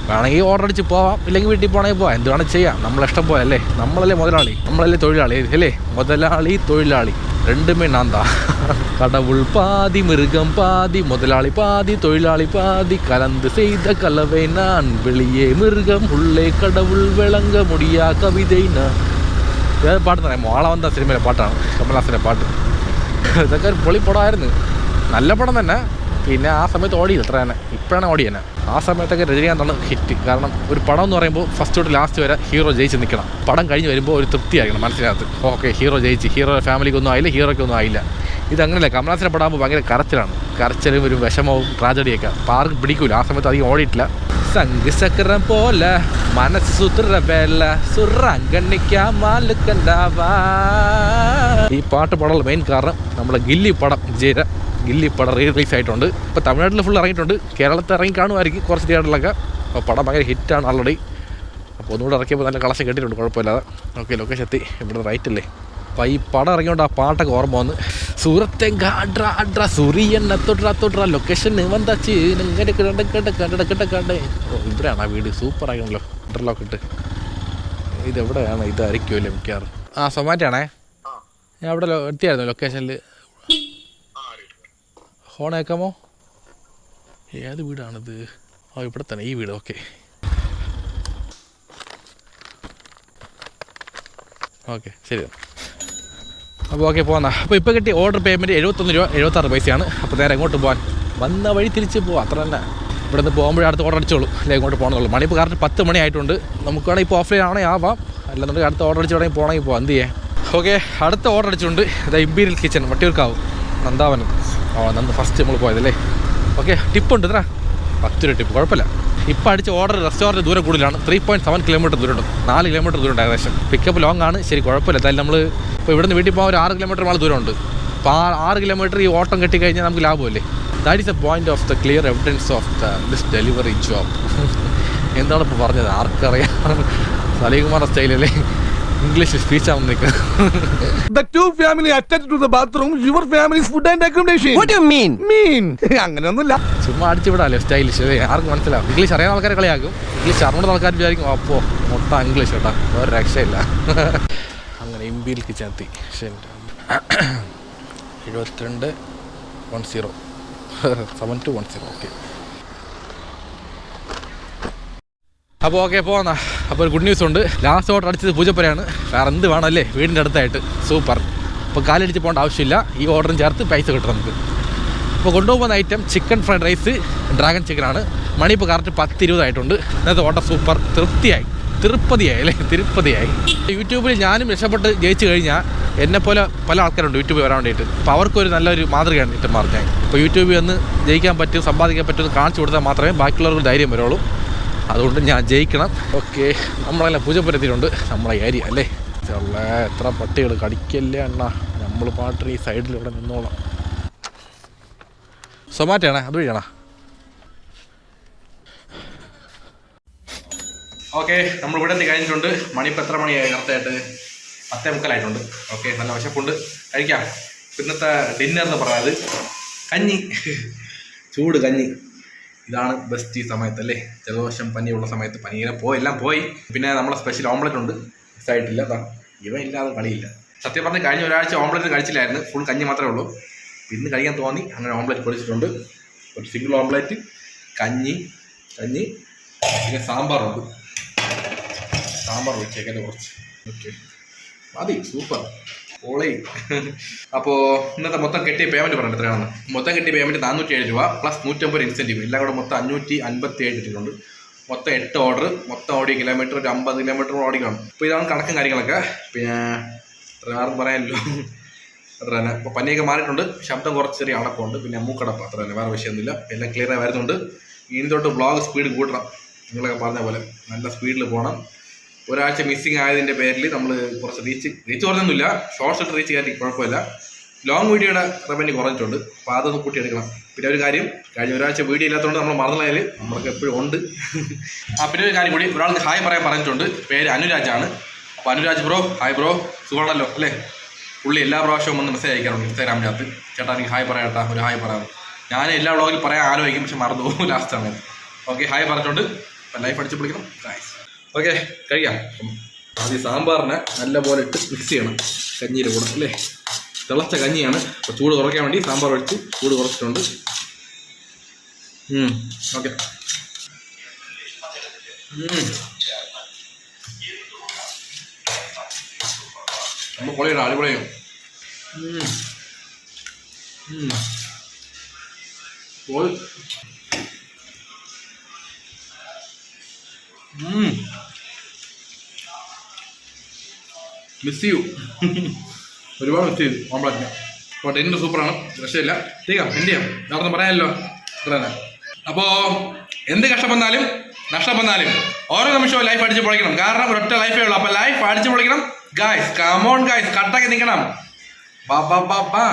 വേണമെങ്കിൽ ഓർഡർ അടിച്ച് പോവാം, ഇല്ലെങ്കിൽ വീട്ടിൽ പോകണമെങ്കിൽ പോവാം. എന്ത് വേണം ചെയ്യാം, നമ്മളിഷ്ടം പോലെ അല്ലേ. നമ്മളല്ലേ മുതലാളി, നമ്മളല്ലേ തൊഴിലാളി അല്ലേ. മുതലാളി തൊഴിലാളി രണ്ടുമേ നാന്താ. கடவுள் பாதி மிருகம் பாதி முதலாளி பாதி தொழிலாளி பாதி கலந்து செய்த கலவை நான் வெளியே மிருகம் உள்ளே கடவுள் விளங்க முடியா കവിതൈ நான். ഏത് പാട്ട് പറയാം, മോള വന്ന സിനിമയിലെ പാട്ടാണ്, കമൽഹാസൻ്റെ പാട്ട്. ഇതൊക്കെ ഒരു പൊളിപ്പടമായിരുന്നു, നല്ല പടം തന്നെ. പിന്നെ ആ സമയത്ത് ഓടിയില്ല അത്ര തന്നെ, ഇപ്പോഴാണ് ഓടിയത്. ആ സമയത്തൊക്കെ രജനീകാന്താണ് ഹിറ്റ്. കാരണം ഒരു പടം എന്ന് പറയുമ്പോൾ ഫസ്റ്റ് തൊട്ട് ലാസ്റ്റ് വരെ ഹീറോ ജയിച്ച് നിൽക്കണം. പടം കഴിഞ്ഞ് വരുമ്പോൾ ഒരു തൃപ്തിയായിരിക്കണം മനസ്സിനകത്ത്. ഓക്കെ, ഹീറോ ജയിച്ച്, ഹീറോയുടെ ഫാമിലിക്കൊന്നും ആയില്ല, ഹീറോയ്ക്കൊന്നും ആയില്ല. ഇതങ്ങനെയല്ല, കമൽഹാസൻ്റെ പടമാകുമ്പോൾ ഭയങ്കര കരച്ചിലാണ്, കരച്ചിലും ഒരു വിഷമവും ട്രാജഡിയൊക്കെ. അപ്പോൾ ആർക്കും പിടിക്കൂല. ആ സമയത്ത് അധികം ഓടിയിട്ടില്ല. സംഘ ചക്രം പോലെ മനസ്സ് സുത്രവേല സുറങ്ങണിക്കാമാലുക്കണ്ടാവാ. ഈ പാട്ട് പാടാനുള്ള മെയിൻ കാരണം നമ്മുടെ ഗില്ലി പടം ഗില്ലി പടം റിലീസ് ആയിട്ടുണ്ട്. ഇപ്പോൾ തമിഴ്നാട്ടിൽ ഫുൾ ഇറങ്ങിയിട്ടുണ്ട്, കേരളത്തിൽ ഇറങ്ങി കാണുമായിരിക്കും കുറച്ച് തിയേറ്ററിലൊക്കെ. അപ്പോൾ പടം ഭയങ്കര ഹിറ്റാണ് ഓൾറെഡി. അപ്പോൾ ഒന്നുകൂടെ ഇറക്കിയപ്പോൾ നല്ല കളക്ഷൻ കിട്ടിയിട്ടുണ്ട്, കുഴപ്പമില്ലാതെ. ഓക്കെ, ലൊക്കേഷൻ എത്തി. ഇവിടെ റൈറ്റ് അല്ലേ. അപ്പോൾ ഈ പടം ഇറങ്ങിയോണ്ട് ആ പാട്ടൊക്കെ ഓർമ്മ വന്ന്. സൂറത്തെ ഗാഡ്ര സൂര്യനെ തൊട്ര ലൊക്കേഷൻ വந்தாச்சு കണ്ടേ. ഓ, ഇവിടെയാണ് ആ വീട്. സൂപ്പർ ആകണല്ലോ, ഇൻ്റർലോക്ക് ഇട്ട്. ഇതെവിടെയാണ്? ഇതായിരിക്കുമല്ലോ മിക്കാറും. സൊമാറ്റോ ആണേ. ഞാൻ അവിടെ എത്തിയായിരുന്നു ലൊക്കേഷനിൽ. ഹോൺ കേൾക്കാമോ? ഏത് വീടാണിത്? ഇവിടെ തന്നെ ഈ വീട്. ഓക്കെ ഓക്കെ ശരി. അപ്പോൾ ഓക്കെ പോകാം. അപ്പോൾ ഇപ്പോൾ കിട്ടിയ ഓർഡർ പേയ്മെൻറ്റ് 71 രൂപ 76 പൈസയാണ്. അപ്പോൾ നേരെ എങ്ങോട്ട് പോകാൻ? വന്ന വഴി തിരിച്ച് പോകാം, അത്ര തന്നെ. ഇവിടെ നിന്ന് പോകുമ്പോഴേ അടുത്ത് ഓർഡർ അടിച്ചോളൂ, അല്ലെ ഇങ്ങോട്ട് പോകണമെന്നുള്ളൂ. മണി ഇപ്പോൾ കറക്റ്റ് 10 മണി ആയിട്ടുണ്ട്. നമുക്ക് വേണമെങ്കിൽ ഇപ്പോൾ ഓഫ്ലൈൻ ആണെങ്കിൽ ആവാം, അല്ലെന്നുണ്ടെങ്കിൽ അടുത്ത ഓർഡർ അടിച്ച് വേണമെങ്കിൽ പോകണമെങ്കിൽ പോകാം. എന്ത് ചെയ്യാം? ഓക്കെ അടുത്ത ഓർഡർ അടിച്ചുകൊണ്ട് ഇതാ imperial kitchen Vattiyoorkavu Nandavanam. Nanda first നമ്മൾ പോയതല്ലേ. ഓക്കെ ടിപ്പുണ്ട് ഇത്ര 10 രൂപ ടിപ്പ്, കുഴപ്പമില്ല. ഇപ്പോൾ അടിച്ച ഓർഡർ റെസ്റ്റോറൻറ്റ് ദൂരം കൂടുതലാണ്. 3.7 കിലോമീറ്റർ ദൂരമുണ്ട്, 4 കിലോമീറ്റർ ദൂരമുണ്ട് ഏകദേശം. പിക്കപ്പ് ലോങ് ആണ്, ശരി കുഴപ്പമില്ല. എന്തായാലും നമ്മൾ ഇപ്പോൾ ഇവിടുന്ന് വീട്ടിൽ പോകാൻ ഒരു 6 കിലോമീറ്റർ മാൾ ദൂരമുണ്ട്. അപ്പോൾ 6 കിലോമീറ്റർ ഈ ഓട്ടം കെട്ടിക്കഴിഞ്ഞാൽ നമുക്ക് ലാഭമല്ലേ. That is a point of the clear evidence of this delivery job. എന്താണ് ഇപ്പോൾ പറഞ്ഞത്? ആർക്കറിയാം? സലീകുമാറിൻ്റെ സ്റ്റൈലല്ലേ ഇംഗ്ലീഷ് സ്പീച്ച് ആവുന്ന നിൽക്കുക.
The two family attached to the bathroom, your family's food and accommodation. What do you mean? അങ്ങനെയൊന്നുമില്ല,
ചുമ്മാ അടിച്ചു വിടാല്ലേ സ്റ്റൈലിഷ്. അതെ ആർക്കും മനസ്സിലാവും. ഇംഗ്ലീഷ് അറിയാവുന്ന ആൾക്കാരെ കളിയാക്കും, ഇംഗ്ലീഷ് അറിവുള്ള ആൾക്കാർ വിചാരിക്കും അപ്പോൾ മൊത്തം ഇംഗ്ലീഷ് കേട്ടോ, ഒരു രക്ഷയില്ല. അങ്ങനെ ഇമ്പീരിയൽ കിച്ചൺ എത്തി. 7210 7210. ഓക്കെ അപ്പോൾ ഓക്കെ പോകുന്ന. അപ്പോൾ ഒരു ഗുഡ് ന്യൂസ് ഉണ്ട്. ലാസ്റ്റ് ഓർഡർ അടിച്ചത് പൂജപ്പുരയാണ്. വേറെ എന്ത് വേണമല്ലേ, വീടിൻ്റെ അടുത്തായിട്ട് സൂപ്പർ. അപ്പോൾ കാലടിച്ച് പോകേണ്ട ആവശ്യമില്ല, ഈ ഓർഡറും ചേർത്ത് പൈസ കിട്ടും നമുക്ക്. അപ്പോൾ കൊണ്ടുപോകുന്ന item chicken fried rice, dragon ചിക്കനാണ്. മണി ഇപ്പോൾ കറക്റ്റ് 10:20 ആയിട്ടുണ്ട്. ഇന്നത്തെ ഓർഡർ സൂപ്പർ, തിരുപ്പതിയായി അല്ലേ, തിരുപ്പതിയായി. യൂട്യൂബിൽ ഞാനും രക്ഷപ്പെട്ട് ജയിച്ചു കഴിഞ്ഞാൽ എന്നെപ്പോലെ പല ആൾക്കാരുണ്ട് യൂട്യൂബിൽ വരാൻ വേണ്ടിയിട്ട്. അപ്പോൾ അവർക്കൊരു നല്ലൊരു മാതൃകയാണ് ഇട്ട് മാർക്കാൻ. ഇപ്പോൾ യൂട്യൂബിൽ വന്ന് ജയിക്കാൻ പറ്റും, സമ്പാദിക്കാൻ പറ്റുമെന്ന് കാണിച്ചു കൊടുത്താൽ മാത്രമേ ബാക്കിയുള്ളവർക്ക് ധൈര്യം വരുള്ളൂ. അതുകൊണ്ട് ഞാൻ ജയിക്കണം. ഓക്കെ നമ്മളെല്ലാം പൂജപ്പുരത്തിലുണ്ട്, നമ്മളെ ഏരിയ അല്ലേ. എത്ര പട്ടികൾ കടിക്കല്ലേ അണ്ണാ, നമ്മൾ പാട്ടിന് ഈ സൈഡിൽ ഇവിടെ നിന്നോളാം. സൊമാറ്റോ ആണേ, അതുവഴിയാണോ? ഓക്കെ നമ്മൾ ഇവിടെ എത്തി കഴിഞ്ഞിട്ടുണ്ട്. മണി ഇപ്പോൾ എത്ര മണിയായി? കറക്റ്റായിട്ട് 10:45 ഓക്കെ നല്ല വിശപ്പുണ്ട്, കഴിക്കാം. ഇന്നത്തെ ഡിന്നർ എന്ന് പറയുന്നത് കഞ്ഞി, ചൂട് കഞ്ഞി. ഇതാണ് ബെസ്റ്റ് ഈ സമയത്തല്ലേ, ജലദോഷം പനിയുള്ള സമയത്ത്. പനിയിലെ എല്ലാം പോയി. പിന്നെ നമ്മളെ സ്പെഷ്യൽ ഓംലെറ്റ് ഉണ്ട്, മിസ്സായിട്ടില്ല. ഇവ ഇല്ലാതെ കളിയില്ല. സത്യം പറഞ്ഞ് കഴിഞ്ഞ ഒരാഴ്ച ഓംലെറ്റ് കഴിച്ചില്ലായിരുന്നു, ഫുൾ കഞ്ഞി മാത്രമേ ഉള്ളൂ. ഇന്ന് കഴിക്കാൻ തോന്നി, അങ്ങനെ ഓംലെറ്റ് പൊടിച്ചിട്ടുണ്ട്. ഒരു സിംഗിൾ ഓംലെറ്റ്, കഞ്ഞി, പിന്നെ സാമ്പാറുണ്ട്. സാമ്പാർ ഒഴിച്ചേക്കല്ലേ കുറച്ച്. ഓക്കെ മതി, സൂപ്പർ ഓളേ. അപ്പോൾ ഇന്നത്തെ മൊത്തം കെട്ടിയ പേയ്മെൻറ്റ് പറഞ്ഞിട്ട് എത്രയാണെന്ന്? മൊത്തം കെട്ടിയ പേയ്മെൻറ്റ് 407 രൂപ പ്ലസ് 150 ഇൻസെൻറ്റീവ്, എല്ലാം കൂടെ മൊത്തം 557 ഇട്ടിട്ടുണ്ട്. മൊത്തം 8 ഓർഡർ, മൊത്തം ഓടിയ കിലോമീറ്റർ ഒരു 50 കിലോമീറ്റർ ഓടിക്കണം. അപ്പോൾ ഇതാണ് കണക്കും കാര്യങ്ങളൊക്കെ. പിന്നെ ആർക്കും പറയാനല്ലോ, അത്ര തന്നെ. ഇപ്പോൾ പനിയൊക്കെ മാറിയിട്ടുണ്ട്, ശബ്ദം കുറച്ച് ചെറിയ അടപ്പമുണ്ട്, പിന്നെ മൂക്കടപ്പ്, അത്ര തന്നെ, വേറെ വിഷയമൊന്നുമില്ല. എല്ലാം ക്ലിയറായി വരുന്നുണ്ട്. ഇനി തൊട്ട് വ്ളോഗ് സ്പീഡ് കൂട്ടണം, നിങ്ങളൊക്കെ പറഞ്ഞ പോലെ നല്ല സ്പീഡിൽ പോകണം. ഒരാഴ്ച മിസ്സിങ് ആയതിൻ്റെ പേരിൽ നമ്മൾ കുറച്ച് റീച്ച് കുറഞ്ഞൊന്നുമില്ല, ഷോർട്സ് ഇട്ട് റീച്ച് കയറ്റി കുഴപ്പമില്ല. ലോങ് വീഡിയോയുടെ റവന്യൂ കുറഞ്ഞിട്ടുണ്ട്, അപ്പോൾ അതൊന്ന് കൂട്ടിയെടുക്കണം. പിന്നെ ഒരു കാര്യം, കഴിഞ്ഞ ഒരാഴ്ച വീഡിയോ ഇല്ലാത്തതുകൊണ്ട് നമ്മൾ മറന്നതിൽ നമ്മൾക്ക് എപ്പോഴും ഉണ്ട്. പിന്നെ ഒരു കാര്യം കൂടി, ഒരാൾക്ക് ഹായ് പറയാൻ പറഞ്ഞിട്ടുണ്ട്. പേര് അനുരാജാണ്. അപ്പോൾ അനുരാജ് ബ്രോ, ഹായ് ബ്രോ, സുഖമാണല്ലോ അല്ലേ? പുള്ളി എല്ലാ പ്രാവശ്യവും ഒന്ന് മെസ്സേജ് അയക്കാറുണ്ട് ഇൻസ്റ്റാഗ്രാമിനകത്ത്, ചേട്ടാ എനിക്ക് ഹായ് പറയാം, ഒരു ഹായ് പറയാം. ഞാൻ എല്ലാ വ്ളോഗിൽ പറയാൻ ആലോചിക്കും, പക്ഷെ മറന്നു പോകും ലാസ്റ്റ് സമയത്ത്. ഓക്കെ ഹായ് പറഞ്ഞിട്ടുണ്ട്. അപ്പം ലൈഫ് അടിച്ച് പിടിക്കണം. ഓക്കെ കഴിക്കാം. ആദ്യം സാമ്പാറിനെ നല്ലപോലെ ഇട്ട് മിക്സ് ചെയ്യണം കഞ്ഞിയുടെ കൂടെ അല്ലേ. തിളച്ച കഞ്ഞിയാണ്, അപ്പോൾ ചൂട് കുറയ്ക്കാൻ വേണ്ടി സാമ്പാർ ഒഴിച്ച് ചൂട് കുറച്ചിട്ടുണ്ട്. ഓക്കെ നമ്മൾ പൊളിയാണ്, അടിപൊളിയും. മിസ് ചെയ്യൂ, ഒരുപാട് മിസ് ചെയ്തു ഓംപ്ലേറ്റിന്. അപ്പോൾ ഡിന്നർ സൂപ്പറാണ്, രക്ഷയില്ല. ചെയ്യാം, എന്ത് ചെയ്യാം, വേറൊന്നും പറയാമല്ലോ, അത്ര തന്നെ. അപ്പോൾ എന്ത് കഷ്ടം വന്നാലും നഷ്ടം വന്നാലും ഓരോ നിമിഷവും ലൈഫ് അടിച്ച് പൊളിക്കണം. കാരണം ഒരൊറ്റ ലൈഫേ ഉള്ളൂ, അപ്പോൾ ലൈഫ് അടിച്ച് പൊളിക്കണം. ഗായ്സ് കമോൺ ഗായ്സ്, കട്ടൊക്കെ നിൽക്കണം. ബാ